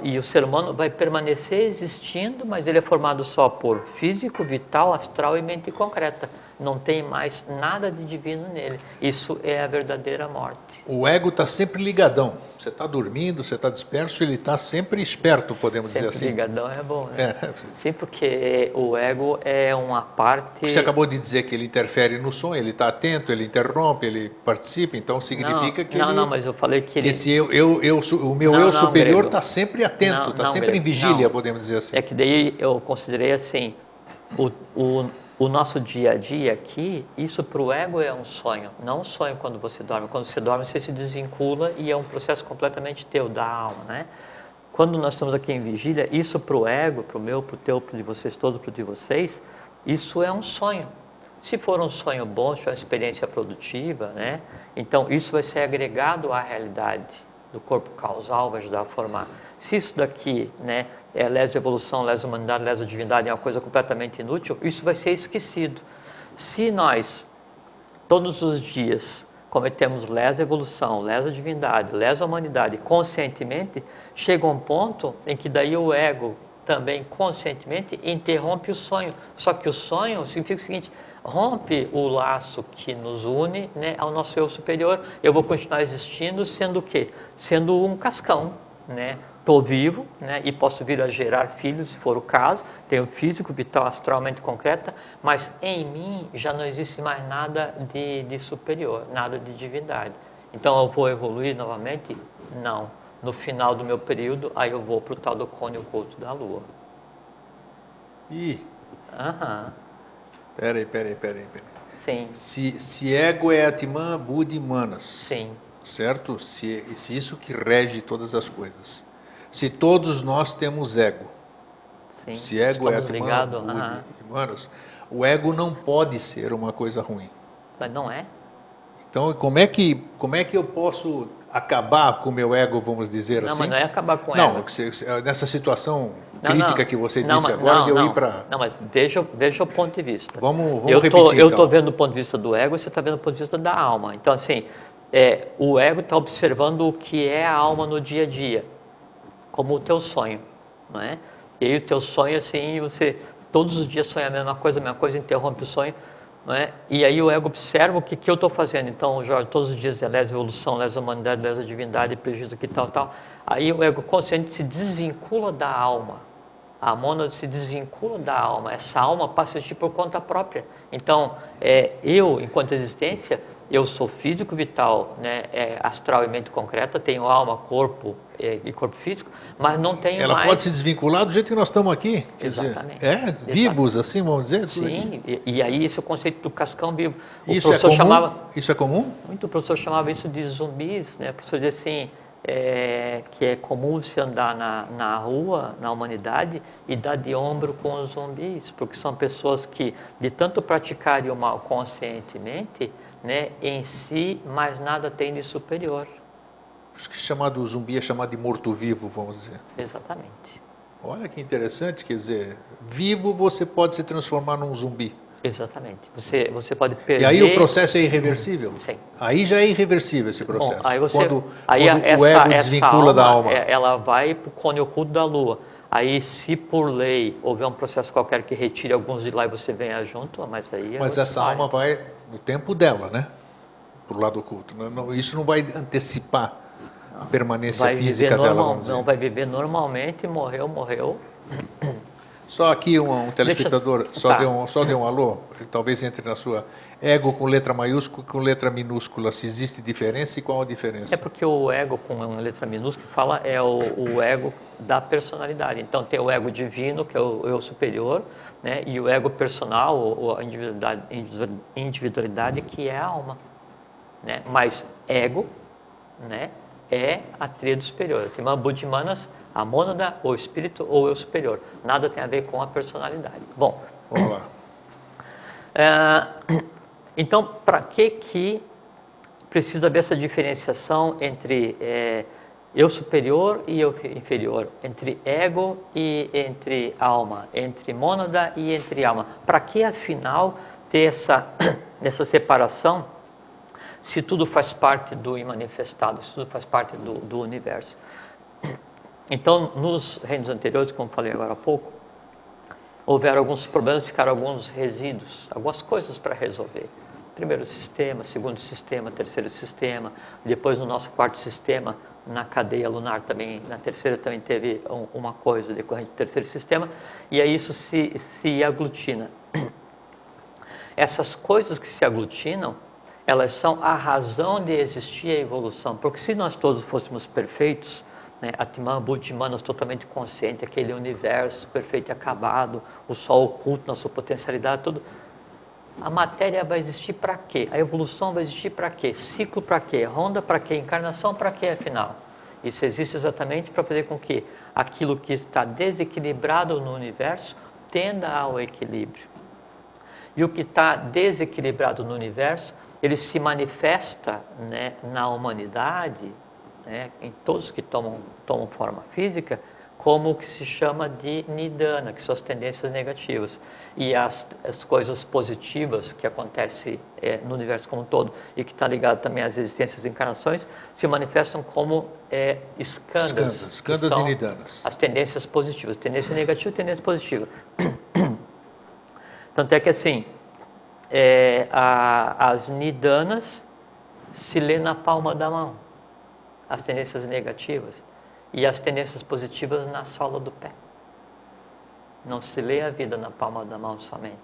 e o ser humano vai permanecer existindo, mas ele é formado só por físico, vital, astral e mente concreta. Não tem mais nada de divino nele. Isso é a verdadeira morte. O ego está sempre ligadão. Você está dormindo, você está disperso, ele está sempre esperto, podemos dizer assim. Ligadão é bom, né? Sim, porque o ego é uma parte... Você acabou de dizer que ele interfere no sonho, ele está atento, ele interrompe, ele participa, então significa que ele... Não, mas eu falei que ele... o meu eu superior está sempre atento, está sempre Grego, em vigília, podemos dizer assim. É que daí eu considerei assim, o nosso dia a dia aqui, isso para o ego é um sonho, não um sonho quando você dorme. Quando você dorme, você se desvincula e é um processo completamente teu, da alma, né? Quando nós estamos aqui em vigília, isso para o ego, para o meu, para o teu, para o de vocês todos, para o de vocês, isso é um sonho. Se for um sonho bom, se for uma experiência produtiva, né? Então isso vai ser agregado à realidade do corpo causal, vai ajudar a formar. Se isso daqui, né, é lesa evolução, lesa humanidade, lesa divindade, é uma coisa completamente inútil, isso vai ser esquecido. Se nós, todos os dias, cometemos lesa evolução, lesa divindade, lesa humanidade, conscientemente, chega um ponto em que daí o ego também conscientemente interrompe o sonho. Só que o sonho significa o seguinte: rompe o laço que nos une, né, ao nosso eu superior. Eu vou continuar existindo sendo o quê? Sendo um cascão. né? Estou vivo, né? E posso vir a gerar filhos, se for o caso. Tenho físico, vital, astralmente concreta, mas em mim já não existe mais nada de superior, nada de divindade. Então eu vou evoluir novamente? Não. No final do meu período, aí eu vou para o tal do cone oculto da Lua. Ih, Aham. peraí. Sim, Se ego é Atman, Buda e Manas, sim, certo? Se isso que rege todas as coisas. Se todos nós temos ego, sim. se ego é Estamos Atman, ligados, Buda e Manas, o ego não pode ser uma coisa ruim. mas não é? Então, como é que eu posso acabar com o meu ego, vamos dizer Não, assim? mas não é acabar com Não, ego. nessa situação Não, crítica não. que você Não, disse mas- agora, não, de eu não. ir para... Não, mas veja o ponto de vista. Vamos eu repetir, Eu então. estou vendo o ponto de vista do ego e você está vendo o ponto de vista da alma. Então, assim, o ego está observando o que é a alma no dia a dia, como o teu sonho, não é? E aí o teu sonho, assim, você todos os dias sonha a mesma coisa, interrompe o sonho, não é? E aí o ego observa o que eu estou fazendo. Então, Jorge, todos os dias é lesa evolução, lesa humanidade, lesa divindade, prejuízo que tal. Aí o ego consciente se desvincula da alma. A mônada se desvincula da alma. Essa alma passa a existir por conta própria. Então, eu, enquanto existência, eu sou físico, vital, né, astral e mente concreta, tenho alma, corpo e corpo físico, mas não tenho Ela mais... pode se desvincular do jeito que nós estamos aqui. Quer Exatamente. dizer, vivos assim, vamos dizer? Tudo aqui. Sim, e aí esse é o conceito do cascão vivo. Isso é comum? Isso é comum? O professor chamava isso de zumbis, né? O professor dizia assim, que é comum se andar na rua, na humanidade, e dar de ombro com os zumbis, porque são pessoas que, de tanto praticarem o mal conscientemente, né, em si, mais nada tem de superior. Acho que chamado zumbi é chamado de morto-vivo, vamos dizer. Exatamente. Olha que interessante, quer dizer, vivo você pode se transformar num zumbi. Exatamente. Você pode perder... E aí o processo é irreversível? Sim. Aí já é irreversível esse processo. Bom, quando essa, o ego desvincula da alma. Ela vai para o cone oculto da Lua. Aí, se por lei houver um processo qualquer que retire alguns de lá e você venha junto, mas aí... Mas essa alma vai no tempo dela, né? Para o lado oculto. Isso não vai antecipar a permanência física dela, vamos dizer. Não, vai viver normalmente, morreu. Só aqui um telespectador só deu um alô, talvez entre na sua ego com letra maiúscula e com letra minúscula, se existe diferença e qual a diferença? É porque o ego com uma letra minúscula fala é o ego da personalidade. Então tem o ego divino, que é o eu superior, né? E o ego personal, ou a individualidade, que é a alma, né? Mas ego, né, é a tríade superior. Tem uma Buddha e Manas, a mônada, o espírito ou eu superior. Nada tem a ver com a personalidade. Bom, vamos lá. Então, para que precisa haver essa diferenciação entre eu superior e eu inferior, entre ego e entre alma, entre mônada e entre alma? Para que, afinal, ter essa separação, se tudo faz parte do imanifestado, se tudo faz parte do universo? Então, nos reinos anteriores, como falei agora há pouco, houveram alguns problemas, ficaram alguns resíduos, algumas coisas para resolver. Primeiro sistema, segundo sistema, terceiro sistema, depois no nosso quarto sistema, na cadeia lunar também, na terceira também teve uma coisa decorrente do terceiro sistema, e aí isso se aglutina. Essas coisas que se aglutinam, elas são a razão de existir a evolução, porque se nós todos fôssemos perfeitos, né, Atman, Buddha, Manas totalmente consciente, aquele universo perfeito e acabado, o sol oculto na sua potencialidade, tudo, a matéria vai existir para quê? A evolução vai existir para quê? Ciclo para quê? Ronda para quê? Encarnação para quê, afinal? Isso existe exatamente para fazer com que aquilo que está desequilibrado no universo tenda ao equilíbrio. E o que está desequilibrado no universo, ele se manifesta, né, na humanidade, né, em todos que tomam forma física, como o que se chama de nidana, que são as tendências negativas. E as coisas positivas que acontecem no universo como um todo, e que está ligado também às existências e encarnações, se manifestam como skandhas. Skandhas e nidanas. As tendências positivas, tendência negativa e tendência positiva. Tanto é que assim, as nidanas se lê na palma da mão, as tendências negativas. e as tendências positivas na sola do pé. Não se lê a vida na palma da mão somente.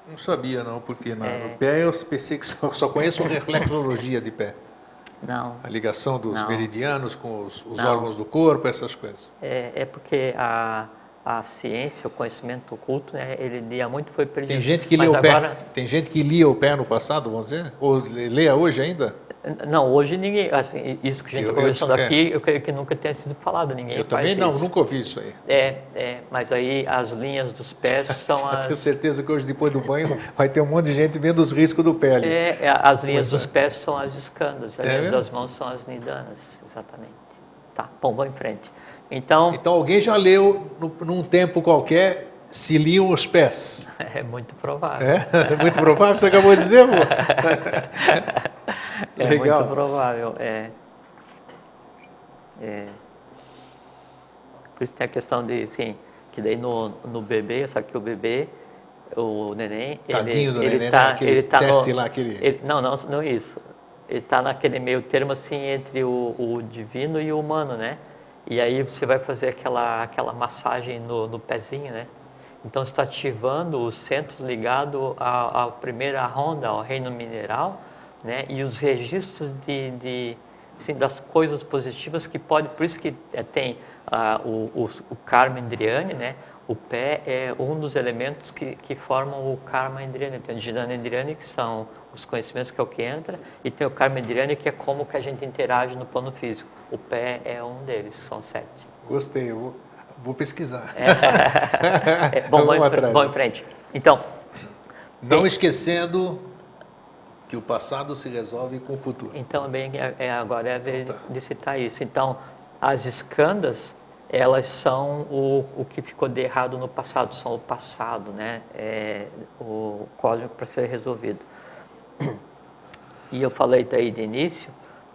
Não sabia não, porque no pé eu pensei que só conheço a reflexologia de pé. Não. A ligação dos Não. meridianos com os Não. órgãos do corpo, essas coisas. É porque a ciência, o conhecimento oculto, né, ele lia muito, foi perdido. Tem gente que lia o pé. Tem gente que lia o pé no passado, vamos dizer? Ou lê hoje ainda? Não, hoje ninguém, assim, isso que a gente está conversando aqui, eu creio que nunca tenha sido falado, ninguém faz também não, isso. nunca ouvi isso aí. Mas aí as linhas dos pés são as... Tenho certeza que hoje, depois do banho, vai ter um monte de gente vendo os riscos do pé ali. As linhas dos pés são as escandas, as linhas das mãos são as nidanas, exatamente. Tá, bom, vamos em frente. Então alguém já leu, num tempo qualquer, se liam os pés. É muito provável. É muito provável, você acabou de dizer, pô? Legal. Muito provável, Por isso tem a questão de, assim, que daí no bebê, só que o bebê, o neném, Tadinho do neném, ele tá teste lá, aquele... Não isso. Ele está naquele meio termo, assim, entre o divino e o humano, né? E aí você vai fazer aquela massagem no pezinho, né? Então você está ativando os centros ligados à primeira ronda, ao reino mineral, né? E os registros assim, das coisas positivas que pode, por isso que tem o karma indriani, né? O pé é um dos elementos que formam o karma indriani. Tem o jnana indriani, que são os conhecimentos, que é o que entra, e tem o karma indriani, que é como que a gente interage no plano físico. O pé é um deles, são 7. Gostei, eu vou pesquisar. Vamos em frente. Então, não esquecendo que o passado se resolve com o futuro. Então, agora é a vez de citar isso. Então, as escandas, elas são o que ficou de errado no passado, são o passado, né? O cósmico para ser resolvido. E eu falei daí de início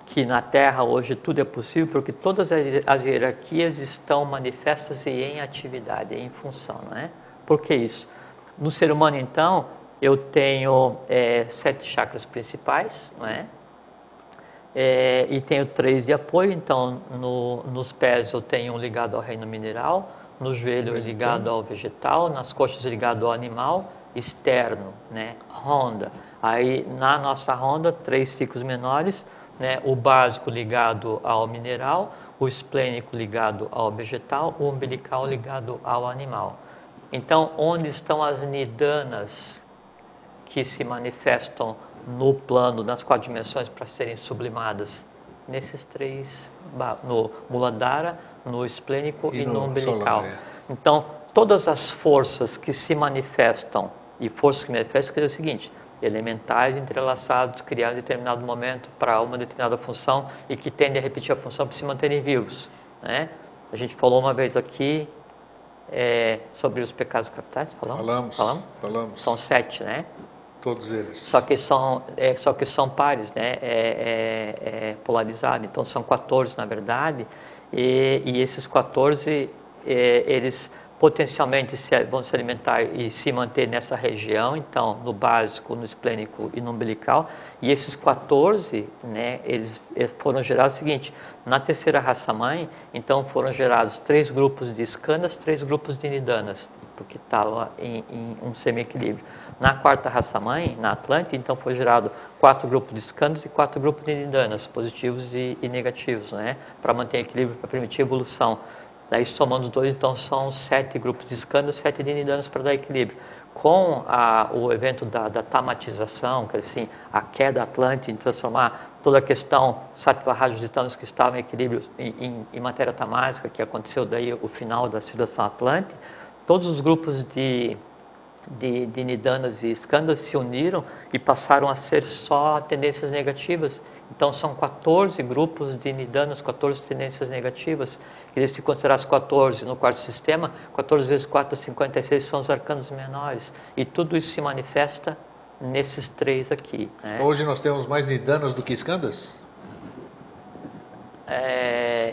que na Terra hoje tudo é possível porque todas as hierarquias estão manifestas e em atividade, em função, não é? Por que isso? No ser humano, então, eu tenho 7 chakras principais, não é? E tenho 3 de apoio, então nos pés eu tenho um ligado ao reino mineral, no joelho ligado ao vegetal, nas coxas ligado ao animal, externo, né? Ronda. Aí na nossa ronda, 3 ciclos menores, né? O básico ligado ao mineral, o esplênico ligado ao vegetal, o umbilical ligado ao animal. Então, onde estão as nidanas que se manifestam no plano, nas 4 dimensões para serem sublimadas? Nesses 3, no Muladhara, no esplênico e no umbilical. Solar, Então, todas as forças que se manifestam, e forças que manifestam, quer dizer o seguinte: elementais entrelaçados, criados em determinado momento para uma determinada função e que tendem a repetir a função para se manterem vivos, né? A gente falou uma vez aqui sobre os pecados capitais, falamos? São 7, né? Todos eles. Só que são pares, né? Polarizado. Então são 14 na verdade, e esses 14 eles potencialmente vão se alimentar e se manter nessa região, então no básico, no esplênico e no umbilical. E esses 14, né, eles foram gerados o seguinte: na terceira raça mãe, então foram gerados 3 grupos de escanas, 3 grupos de nidanas, porque estava em um semi-equilíbrio. Na quarta raça mãe, na Atlântida, então foi gerado 4 grupos de escanas e 4 grupos de nidanas, positivos e negativos, né, para manter equilíbrio, para permitir evolução. Daí, somando os 2, então, são 7 grupos de escanas, 7 de nidanas para dar equilíbrio. Com o evento da tamatização, que assim, a queda atlântica, em transformar toda a questão sattva, rajas e tamas que estavam em equilíbrio em matéria tamásica, que aconteceu daí o final da situação atlântica, todos os grupos de nidanas e escandas se uniram e passaram a ser só tendências negativas. Então são 14 grupos de nidanas, 14 tendências negativas. E se considerar as 14 no quarto sistema, 14 vezes 4, 56 são os arcanos menores. E tudo isso se manifesta nesses 3 aqui, né? Hoje nós temos mais nidanas do que escandas?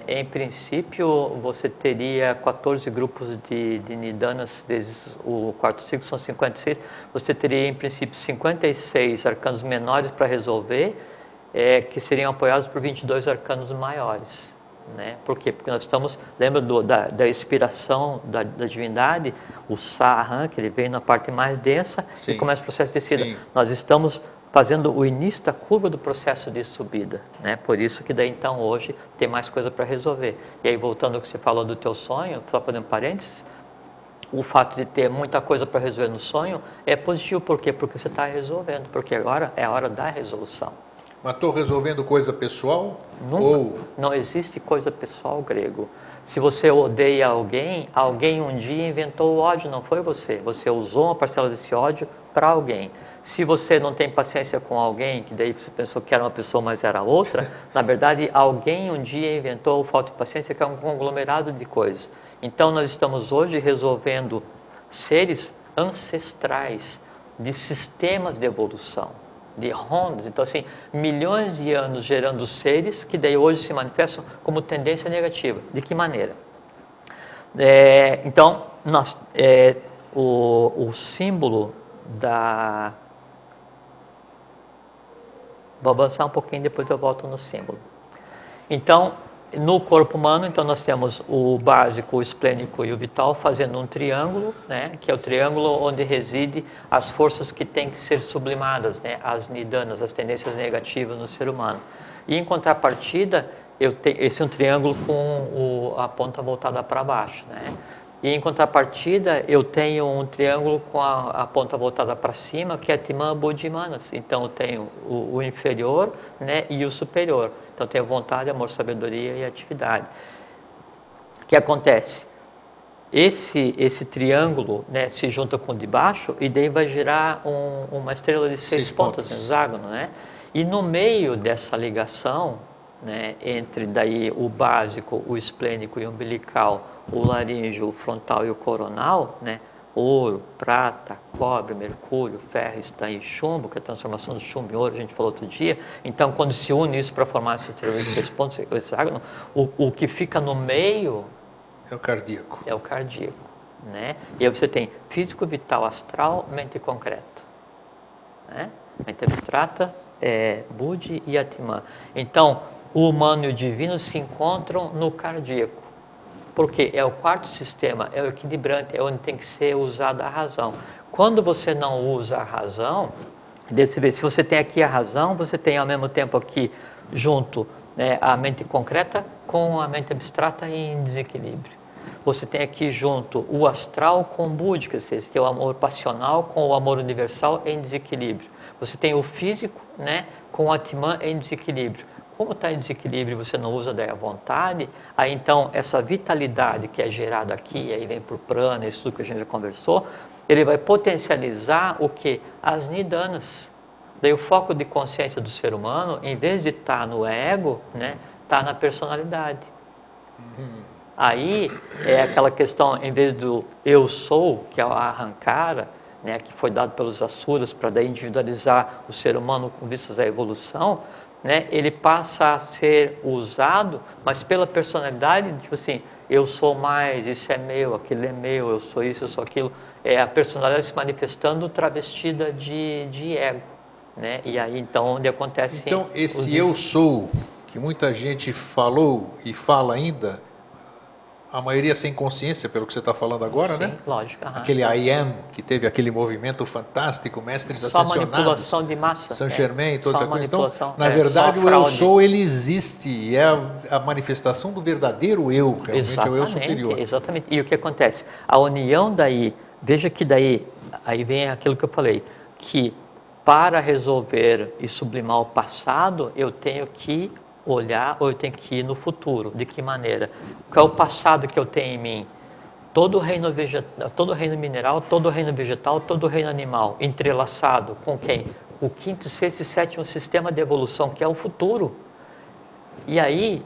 Em princípio, você teria 14 grupos de nidanas, vezes o quarto ciclo são 56. Você teria, em princípio, 56 arcanos menores para resolver, que seriam apoiados por 22 arcanos maiores. né? Por quê? Porque nós estamos, lembra da inspiração da divindade, o Sahan, que ele veio na parte mais densa, Sim. e começa o processo de descida. Sim. Nós estamos fazendo o início da curva do processo de subida, né? Por isso que daí então hoje tem mais coisa para resolver. E aí voltando ao que você falou do teu sonho, só fazendo parênteses, o fato de ter muita coisa para resolver no sonho é positivo, por quê? Porque você está resolvendo, porque agora é a hora da resolução. Mas estou resolvendo coisa pessoal? Nunca, Ou... Não existe coisa pessoal grego. Se você odeia alguém, alguém um dia inventou o ódio, não foi você. Você usou uma parcela desse ódio para alguém. Se você não tem paciência com alguém, que daí você pensou que era uma pessoa, mas era outra, na verdade, alguém um dia inventou falta de paciência, que é um conglomerado de coisas. Então, nós estamos hoje resolvendo seres ancestrais de sistemas de evolução, de rondas. Então, assim, milhões de anos gerando seres que daí hoje se manifestam como tendência negativa. De que maneira? Então, o símbolo da... Vou avançar um pouquinho, depois eu volto no símbolo. Então, no corpo humano, então nós temos o básico, o esplênico e o vital fazendo um triângulo, né, que é o triângulo onde reside as forças que têm que ser sublimadas, né, as nidanas, as tendências negativas no ser humano. E em contrapartida, esse é um triângulo com a ponta voltada para baixo, né? E em contrapartida, eu tenho um triângulo com a ponta voltada para cima, que é Timã, Budha e Manas. Então, eu tenho o inferior, né, e o superior. Então, eu tenho vontade, amor, sabedoria e atividade. O que acontece? Esse triângulo, né, se junta com o de baixo e daí vai gerar uma estrela de seis pontas, um hexágono, né? E no meio dessa ligação, né, entre daí o básico, o esplênico e o umbilical, o laríngeo, o frontal e o coronal, né, ouro, prata, cobre, mercúrio, ferro, estanho e chumbo, que é a transformação do chumbo em ouro, a gente falou outro dia. Então, quando se une isso para formar essa estrela de seis pontos, o hexágono, o que fica no meio é o cardíaco. É o cardíaco, né? E aí você tem físico, vital, astral, mente concreta, né? Mente abstrata, Budi e Atman. Então, o humano e o divino se encontram no cardíaco. Porque é o quarto sistema, é o equilibrante, é onde tem que ser usada a razão. Quando você não usa a razão, se você tem aqui a razão, você tem ao mesmo tempo aqui junto, né, a mente concreta com a mente abstrata em desequilíbrio. Você tem aqui junto o astral com o búdico, que é o amor passional com o amor universal em desequilíbrio. Você tem o físico, né, com o Atman em desequilíbrio. Como está em desequilíbrio e você não usa daí a vontade, aí então essa vitalidade que é gerada aqui, aí vem por prana, isso tudo que a gente já conversou, ele vai potencializar o que? As nidanas. Daí o foco de consciência do ser humano, em vez de estar no ego, né, está na personalidade. Aí é aquela questão, em vez do eu sou, que é o ahankara, né, que foi dado pelos asuras para daí individualizar o ser humano com vistas à evolução, né, ele passa a ser usado, mas pela personalidade, tipo assim, eu sou mais, isso é meu, aquilo é meu, eu sou isso, eu sou aquilo. É a personalidade se manifestando travestida de ego, né? E aí então onde acontece... Então esse eu sou, que muita gente falou e fala ainda, a maioria sem consciência, pelo que você está falando agora, Sim, né? Lógico. Aquele I am, que teve aquele movimento fantástico, mestres só ascensionados. Manipulação de massa. Saint Germain, toda essa coisa. Então, na só verdade, o eu fraude. sou, ele existe, e é a manifestação do verdadeiro eu, realmente Exatamente, é o eu superior. Exatamente. E o que acontece? A união daí, veja que daí, aí vem aquilo que eu falei, que para resolver e sublimar o passado, eu tenho que olhar ou eu tenho que ir no futuro. De que maneira? Qual é o passado que eu tenho em mim? Todo o reino vegetal, todo o reino mineral, todo o reino vegetal, todo o reino animal, entrelaçado com quem? O quinto, sexto e sétimo sistema de evolução, que é o futuro. E aí,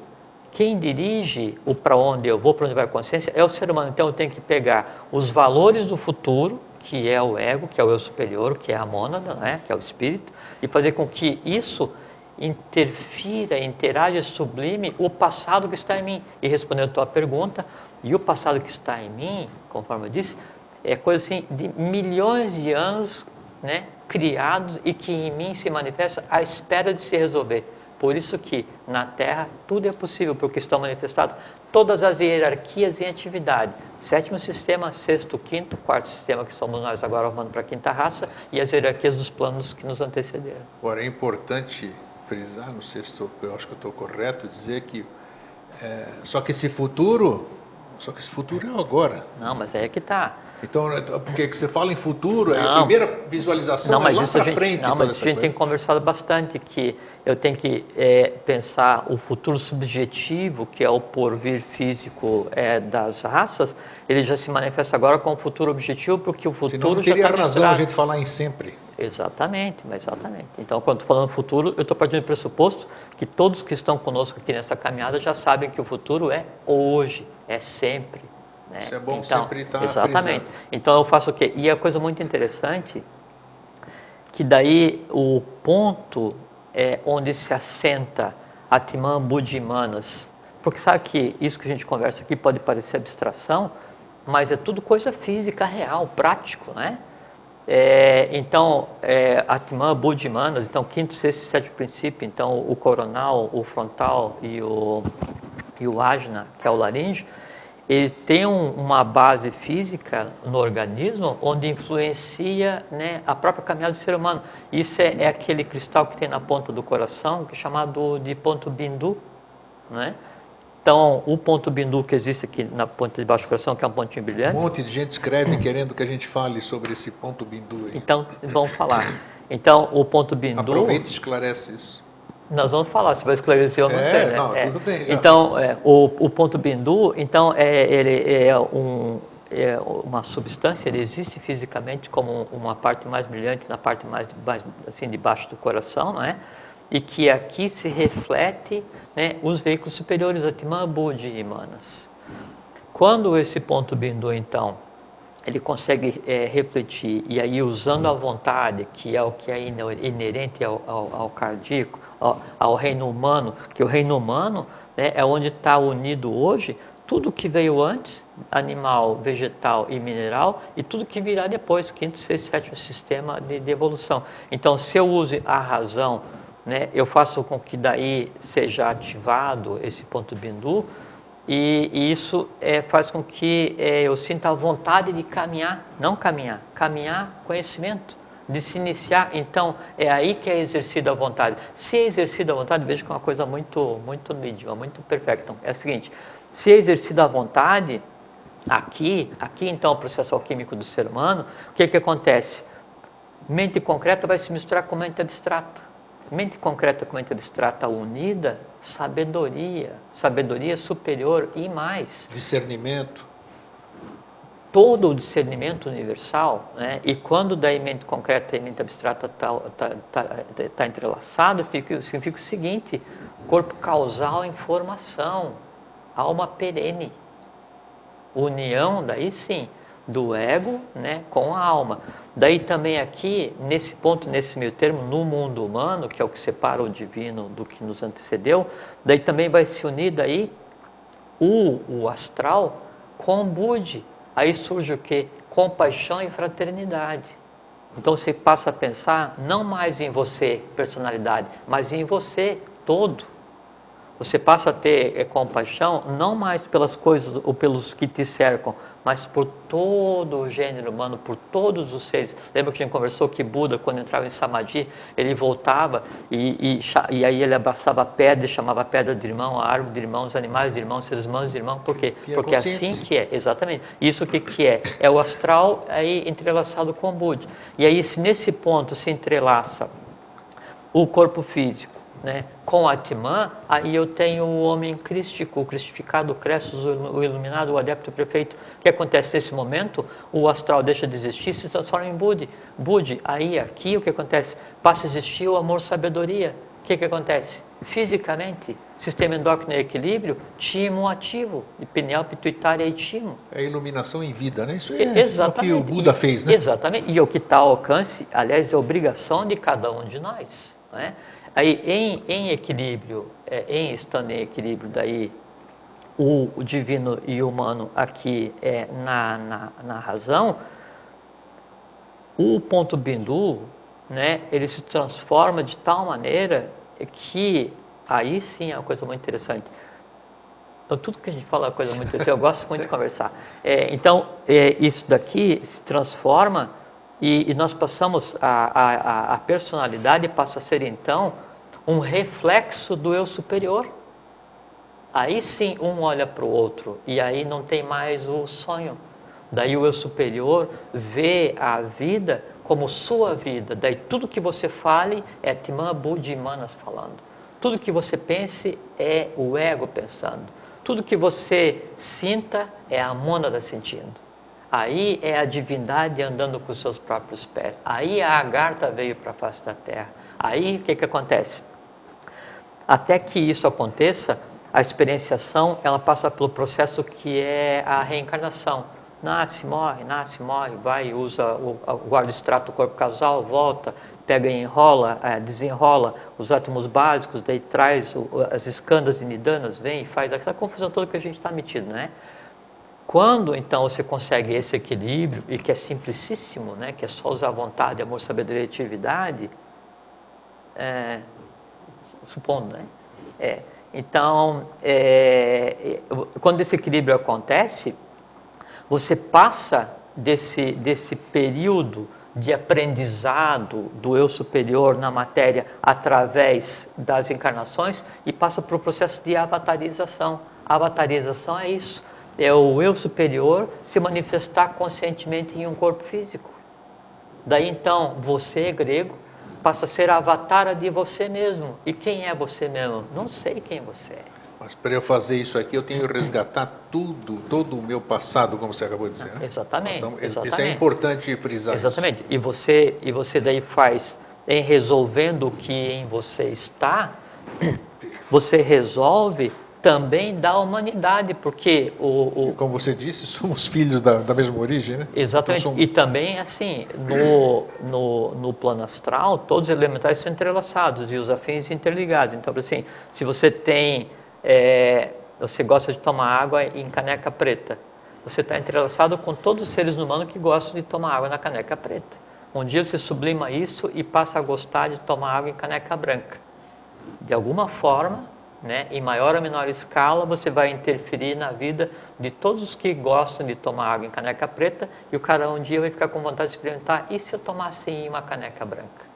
quem dirige o para onde eu vou, para onde vai a consciência, é o ser humano. Então eu tenho que pegar os valores do futuro, que é o ego, que é o eu superior, que é a mônada, né? Que é o espírito, e fazer com que isso interfira, interaja, sublime o passado que está em mim. E respondendo a tua pergunta, e o passado que está em mim, conforme eu disse, é coisa assim de milhões de anos, né, criados e que em mim se manifesta à espera de se resolver. Por isso que na Terra tudo é possível, porque estão manifestadas todas as hierarquias em atividade. Sétimo sistema, sexto, quinto, quarto sistema, que somos nós agora arrumando para a quinta raça, e as hierarquias dos planos que nos antecederam. Agora, é importante frisar, não sei se eu acho que eu estou correto, dizer que só que esse futuro é o agora. Não, mas aí é que está. Então, porque você fala em futuro, Não, a primeira visualização não, é lá isso para frente. Não, mas isso a gente tem conversado bastante, que eu tenho que pensar o futuro subjetivo, que é o porvir físico das raças, ele já se manifesta agora com o futuro objetivo, porque o futuro senão não já teria está razão a gente falar em sempre. Exatamente, exatamente. Então, quando estou falando futuro, eu estou partindo do pressuposto que todos que estão conosco aqui nessa caminhada já sabem que o futuro é hoje, é sempre. Né? Isso é bom então, sempre estar exatamente. frisando. Então eu faço o quê? E a coisa muito interessante, que daí o ponto é onde se assenta Atman Buddhi Manas. Porque sabe que isso que a gente conversa aqui pode parecer abstração, mas é tudo coisa física, real, prático, né? Então, Atman Buddhi Manas, então quinto, sexto e sétimo princípio, então o coronal, o frontal e o ajna, que é o laríngeo, ele tem uma base física no organismo onde influencia, né, a própria caminhada do ser humano. Isso é aquele cristal que tem na ponta do coração, que é chamado de ponto bindu, né? Então, o ponto bindu que existe aqui na ponta de baixo do coração, que é um pontinho brilhante. Um monte de gente escreve querendo que a gente fale sobre esse ponto bindu aí. Então, vamos falar. Então, o ponto bindu... Aproveita e esclarece isso. Nós vamos falar, se vai esclarecer ou não sei, né? Não, tudo bem já. Então, o ponto bindu, então, ele é uma substância, ele existe fisicamente como uma parte mais brilhante na parte mais assim, debaixo do coração, não é? E que aqui se reflete, né, os veículos superiores, Atman, Buddhi e Manas. Quando esse ponto bindu, então, ele consegue refletir, e aí usando a vontade, que é o que é inerente ao cardíaco, ao reino humano, que o reino humano, né, é onde está unido hoje tudo que veio antes, animal, vegetal e mineral, e tudo que virá depois, quinto, sexto, sétimo sistema de evolução. Então, se eu uso a razão, né, eu faço com que daí seja ativado esse ponto bindu, e isso faz com que eu sinta a vontade de caminhar, não caminhar, caminhar conhecimento, de se iniciar. Então, é aí que é exercida a vontade. Se é exercida a vontade, veja que é uma coisa muito nídima, muito perfeita. Então, é o seguinte, se é exercida a vontade, aqui então o processo alquímico do ser humano, o que acontece? Mente concreta vai se misturar com mente abstrata. Mente concreta com mente abstrata unida, sabedoria superior e mais. Discernimento. Todo o discernimento universal, né? E quando daí mente concreta e mente abstrata tá entrelaçada, significa o seguinte: corpo causal em formação, alma perene. União, daí sim, do ego, né, com a alma. Daí também aqui, nesse ponto, nesse meio termo, no mundo humano, que é o que separa o divino do que nos antecedeu, daí também vai se unir daí o astral com o Buddhi. Aí surge o quê? Compaixão e fraternidade. Então você passa a pensar não mais em você, personalidade, mas em você todo. Você passa a ter compaixão não mais pelas coisas ou pelos que te cercam, mas por todo o gênero humano, por todos os seres. Lembra que a gente conversou que Buda, quando entrava em Samadhi, ele voltava e aí ele abraçava a pedra e chamava a pedra de irmão, a árvore de irmão, os animais de irmão, os seres humanos de irmão. Por quê? Porque é assim que é, exatamente. Isso que é? É o astral aí entrelaçado com o Buda. E aí, se nesse ponto se entrelaça o corpo físico, né, com Atman, aí eu tenho o homem crístico, o cristificado, o Crestus, o iluminado, o adepto perfeito. O que acontece nesse momento? O astral deixa de existir e se transforma em Buddhi. Aí aqui o que acontece? Passa a existir o amor-sabedoria. O que acontece? Fisicamente, sistema endócrino em equilíbrio, timo ativo, de pineal, pituitária e timo. É iluminação em vida, né? Isso é o que o Buda fez, né? Exatamente, e o que está ao alcance, aliás, é obrigação de cada um de nós, né? Aí, em equilíbrio, estando em equilíbrio, daí o divino e o humano aqui na razão, o ponto bindu, né, ele se transforma de tal maneira que Aí sim é uma coisa muito interessante. Então, tudo que a gente fala é uma coisa muito interessante, eu gosto muito de conversar. Então, isso daqui se transforma e nós passamos, a personalidade passa a ser, então, um reflexo do eu superior. Aí sim, um olha para o outro e aí não tem mais o sonho. Daí o eu superior vê a vida como sua vida. Daí tudo que você fale é Timã, Budi e Manas falando. Tudo que você pense é o ego pensando. Tudo que você sinta é a mônada sentindo. Aí é a divindade andando com os seus próprios pés. Aí a Agartha veio para a face da terra. Aí o que acontece? Até que isso aconteça, a experienciação ela passa pelo processo que é a reencarnação. Nasce, morre, vai, usa guarda o extrato do corpo casal, volta, pega e enrola, desenrola os átomos básicos, daí traz as escandas e nidanas, vem e faz aquela confusão toda que a gente está metido, né? Quando então você consegue esse equilíbrio, e que é simplicíssimo, né? Que é só usar vontade, amor, sabedoria e atividade, supondo, né? Então, quando esse equilíbrio acontece, você passa desse período de aprendizado do eu superior na matéria através das encarnações e passa para o processo de avatarização. A avatarização é isso, é o eu superior se manifestar conscientemente em um corpo físico. Daí então, você, grego, passa a ser a avatara de você mesmo. E quem é você mesmo? Não sei quem você é. Mas para eu fazer isso aqui, eu tenho que resgatar todo o meu passado, como você acabou de dizer, né? Exatamente. Isso é importante frisar. Exatamente. Isso. E você daí faz, em resolvendo o que em você está, você resolve também da humanidade, porque como você disse, somos filhos da mesma origem, né? Exatamente. Então, E também, assim, no plano astral, todos os elementais são entrelaçados e os afins interligados. Então, assim, se você tem... você gosta de tomar água em caneca preta, você está entrelaçado com todos os seres humanos que gostam de tomar água na caneca preta. Um dia você sublima isso e passa a gostar de tomar água em caneca branca. De alguma forma, né, em maior ou menor escala, você vai interferir na vida de todos os que gostam de tomar água em caneca preta, e o cara um dia vai ficar com vontade de experimentar, e se eu tomasse em uma caneca branca?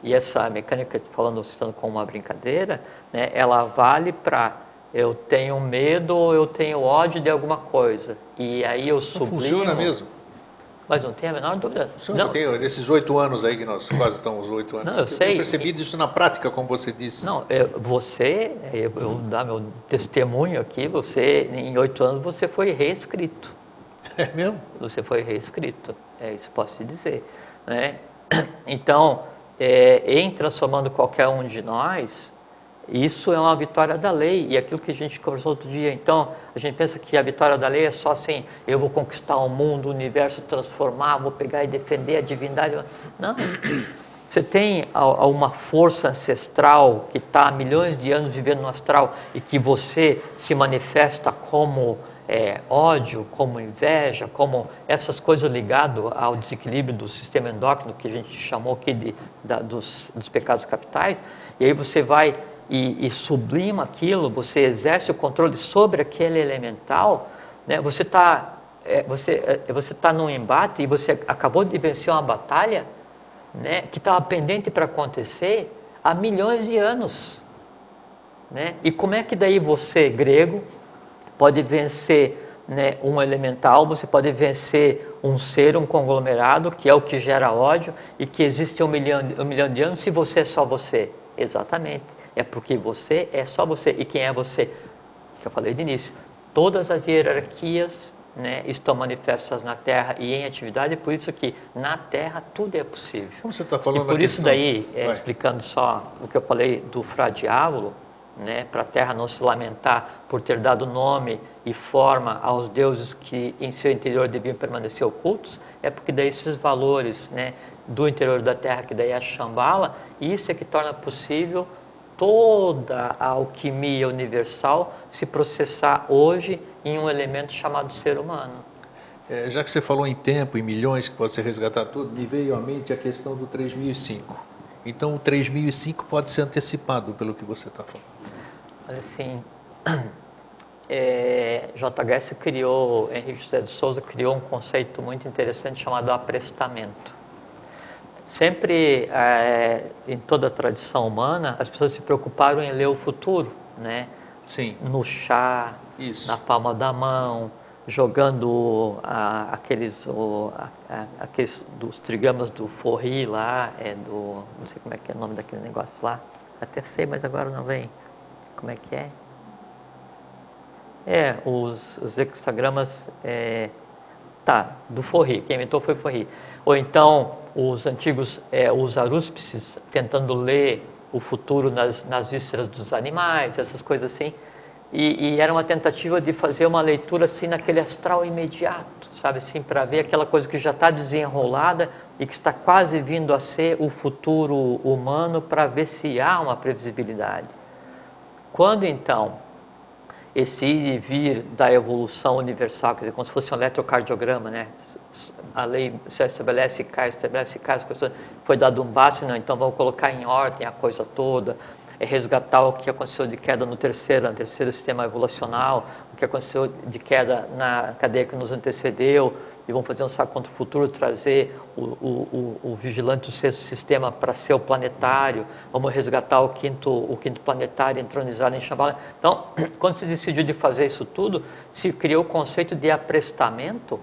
E essa mecânica, citando como uma brincadeira, né, ela vale para eu tenho medo ou eu tenho ódio de alguma coisa, e aí eu sublimo... Funciona mesmo? Mas não tem a menor dúvida. Não. Tem esses 8 anos aí, que nós quase estamos 8 anos. Não, eu sei. Tenho percebido isso na prática, como você disse. Não, eu vou dar meu testemunho aqui, em 8 anos você foi reescrito. É mesmo? Você foi reescrito, isso posso te dizer. Né? Então, em transformando qualquer um de nós, isso é uma vitória da lei, e aquilo que a gente conversou outro dia. Então, a gente pensa que a vitória da lei é só assim, eu vou conquistar o mundo, o universo, transformar, vou pegar e defender a divindade. Não, você tem uma força ancestral que está há milhões de anos vivendo no astral e que você se manifesta como ódio, como inveja, como essas coisas ligadas ao desequilíbrio do sistema endócrino, que a gente chamou aqui dos pecados capitais, e aí você vai e sublima aquilo, você exerce o controle sobre aquele elemental, né? Você tá num embate e você acabou de vencer uma batalha, né, que estava pendente para acontecer há milhões de anos, né? E como é que daí você, grego, pode vencer, né, um elemental, você pode vencer um ser, um conglomerado, que é o que gera ódio e que existe um milhão de anos, se você é só você? Exatamente. É porque você é só você. E quem é você? Que eu falei de início. Todas as hierarquias, né, estão manifestas na Terra e em atividade, por isso que na Terra tudo é possível. Como você está falando, e por isso daí, explicando só o que eu falei do Fra Diávolo, né, para a Terra não se lamentar por ter dado nome e forma aos deuses que em seu interior deviam permanecer ocultos, é porque daí esses valores, né, do interior da Terra, que daí é a Shambhala, isso é que torna possível toda a alquimia universal se processar hoje em um elemento chamado ser humano. Já que você falou em tempo, em milhões, que pode ser resgatar tudo, me veio à mente a questão do 3005. Então o 3005 pode ser antecipado pelo que você está falando. Olha, assim, JHS criou, Henrique José de Souza criou um conceito muito interessante chamado aprestamento. Sempre, em toda a tradição humana, as pessoas se preocuparam em ler o futuro, né? Sim. No chá, Isso. na palma da mão, jogando aqueles dos trigramas do Forri lá, não sei como é que é o nome daquele negócio lá, até sei, mas agora não vem. Como é que é? Os hexagramas, do Forri, quem inventou foi o Forri. Ou então, os antigos, os arúspices, tentando ler o futuro nas vísceras dos animais, essas coisas assim. E era uma tentativa de fazer uma leitura assim naquele astral imediato, sabe assim, para ver aquela coisa que já está desenrolada e que está quase vindo a ser o futuro humano, para ver se há uma previsibilidade. Quando então esse ir e vir da evolução universal, quer dizer, como se fosse um eletrocardiograma, né? A lei se estabelece, cai, foi dado um basta, não, então vamos colocar em ordem a coisa toda, resgatar o que aconteceu de queda no terceiro sistema evolucional, o que aconteceu de queda na cadeia que nos antecedeu, e vamos fazer um saco contra o futuro, trazer o vigilante do sexto sistema para ser o planetário, vamos resgatar o quinto planetário entronizado em Shambhala. Então, quando se decidiu de fazer isso tudo, se criou o conceito de aprestamento,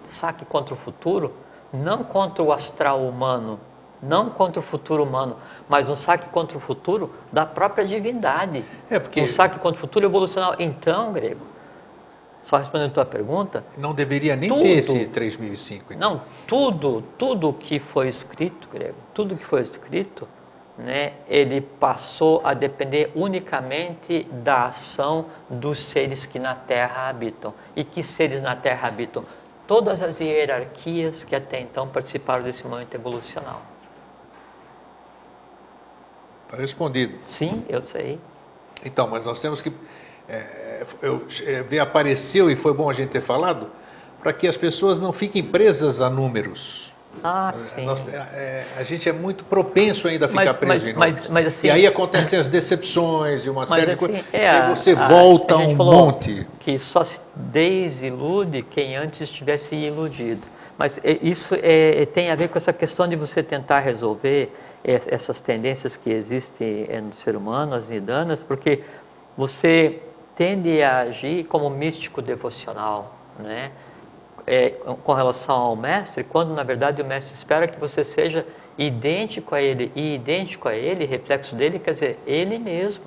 saque contra o futuro, não contra o astral humano, não contra o futuro humano, mas um saque contra o futuro da própria divindade. Um saque contra o futuro evolucional. Então, Grego, só respondendo a tua pergunta... Não deveria nem ter esse 3005. Então. Não, tudo que foi escrito, Grego, tudo que foi escrito, né, ele passou a depender unicamente da ação dos seres que na Terra habitam. E que seres na Terra habitam? Todas as hierarquias que até então participaram desse momento evolucional. Está respondido. Sim, eu sei. Então, mas nós temos que... apareceu, e foi bom a gente ter falado, para que as pessoas não fiquem presas a números. Sim. A gente é muito propenso ainda a ficar preso em números. Mas, assim, e aí acontecem as decepções e uma série de coisas. E você volta um monte. Que só se desilude quem antes tivesse iludido. Mas isso tem a ver com essa questão de você tentar resolver essas tendências que existem no ser humano, as nidanas, porque você tende a agir como místico devocional, né? Com relação ao mestre, quando na verdade o mestre espera que você seja idêntico a ele, e idêntico a ele, reflexo dele, quer dizer, ele mesmo.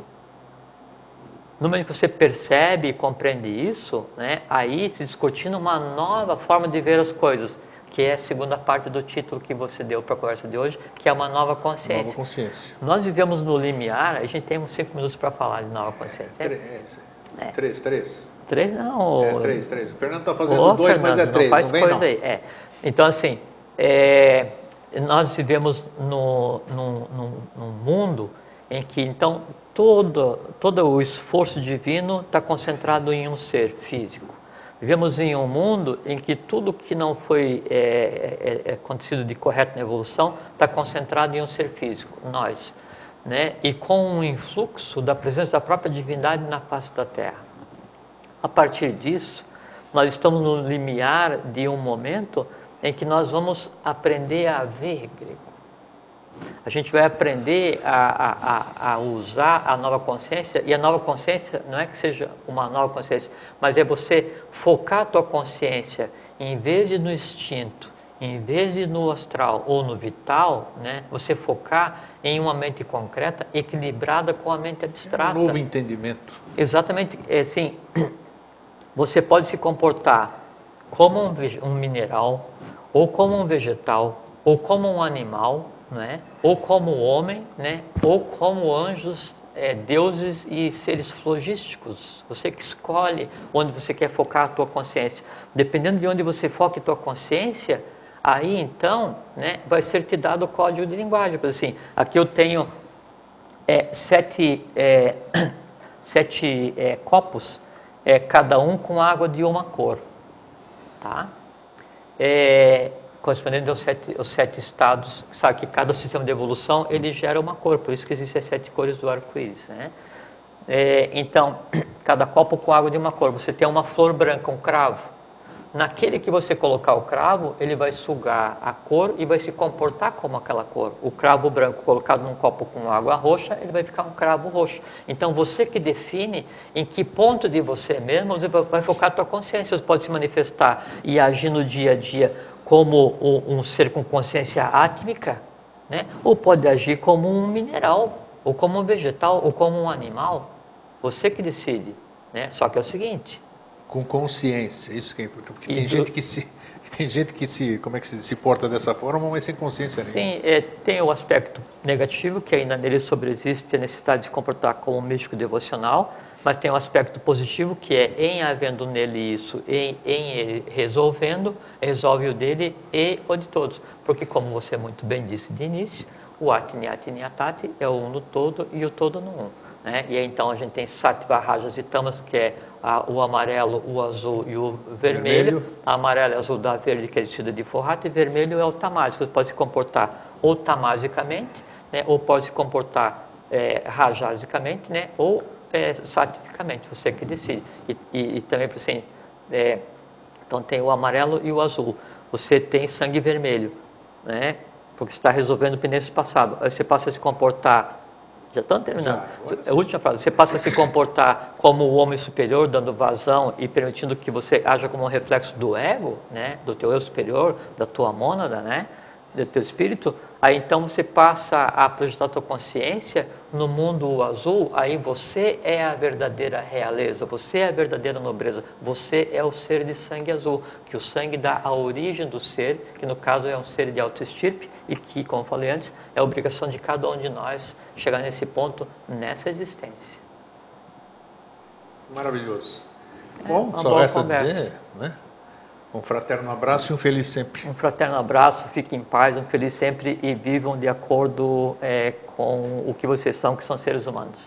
No momento que você percebe e compreende isso, né, aí se discutindo uma nova forma de ver as coisas, que é a segunda parte do título que você deu para a conversa de hoje, que é uma nova consciência. Nova consciência. Nós vivemos no limiar, a gente tem uns 5 minutos para falar de nova consciência. Três. 3 não. 3. O Fernando está fazendo 2, mas é 3, não vem não. Aí. Então, assim, nós vivemos num mundo em que, então, todo o esforço divino está concentrado em um ser físico. Vivemos em um mundo em que tudo que não foi acontecido de correto na evolução está concentrado em um ser físico, nós, né? E com um influxo da presença da própria divindade na face da Terra. A partir disso, nós estamos no limiar de um momento em que nós vamos aprender a ver, Grego. A gente vai aprender a usar a nova consciência, e a nova consciência não é que seja uma nova consciência, mas é você focar a tua consciência, em vez de no instinto, em vez de no astral ou no vital, né, você focar em uma mente concreta, equilibrada com a mente abstrata. Um novo entendimento. Exatamente, assim, você pode se comportar como um mineral, ou como um vegetal, ou como um animal, né? Ou como homem, né? Ou como anjos, deuses e seres flogísticos. Você que escolhe onde você quer focar a tua consciência. Dependendo de onde você foca a tua consciência, aí então, né, vai ser te dado o código de linguagem. Por assim, aqui eu tenho 7 copos, cada um com água de uma cor. Tá? correspondendo aos 7 estados, sabe que cada sistema de evolução ele gera uma cor, por isso que existem as 7 cores do arco-íris, né? Então, cada copo com água de uma cor. Você tem uma flor branca, um cravo. Naquele que você colocar o cravo, ele vai sugar a cor e vai se comportar como aquela cor. O cravo branco colocado num copo com água roxa, ele vai ficar um cravo roxo. Então, você que define em que ponto de você mesmo você vai focar a tua consciência. Você pode se manifestar e agir no dia a dia como um ser com consciência átmica, né? Ou pode agir como um mineral, ou como um vegetal, ou como um animal. Você que decide, né? Só que é o seguinte... Com consciência, isso que é importante. Porque tem gente que se porta dessa forma, mas sem consciência nenhuma. Sim, tem o aspecto negativo, que ainda nele sobreexiste a necessidade de se comportar como um místico devocional, mas tem o aspecto positivo, que é em havendo nele isso, em ele resolvendo, resolve o dele e o de todos. Porque, como você muito bem disse de início, o Atini Atini Atati é o um no todo e o todo no um. Né? E aí, então a gente tem Sattva, Rajas e Tamas, que é o amarelo, o azul e o vermelho. Amarelo e azul dá verde, que é vestido de forrata, e vermelho é o tamásico. Você pode se comportar ou tamasicamente, né? Ou pode se comportar rajasicamente, né? Ou sattvikamente, você que decide. E também, assim, então tem o amarelo e o azul. Você tem sangue vermelho, né? Porque você está resolvendo o pendência passado. Aí você passa a se comportar... Já estamos terminando. A última frase. Você passa a se comportar como o homem superior, dando vazão e permitindo que você haja como um reflexo do ego, né? Do teu eu superior, da tua mônada, né? Do teu espírito. Aí então você passa a projetar a tua consciência no mundo azul. Aí você é a verdadeira realeza, você é a verdadeira nobreza, você é o ser de sangue azul, que o sangue dá a origem do ser, que no caso é um ser de autoestirpe, e que, como eu falei antes, é a obrigação de cada um de nós chegar nesse ponto, nessa existência. Maravilhoso. Bom, só resta dizer, né? Um fraterno abraço e um feliz sempre. Um fraterno abraço, fiquem em paz, um feliz sempre e vivam de acordo com o que vocês são, que são seres humanos.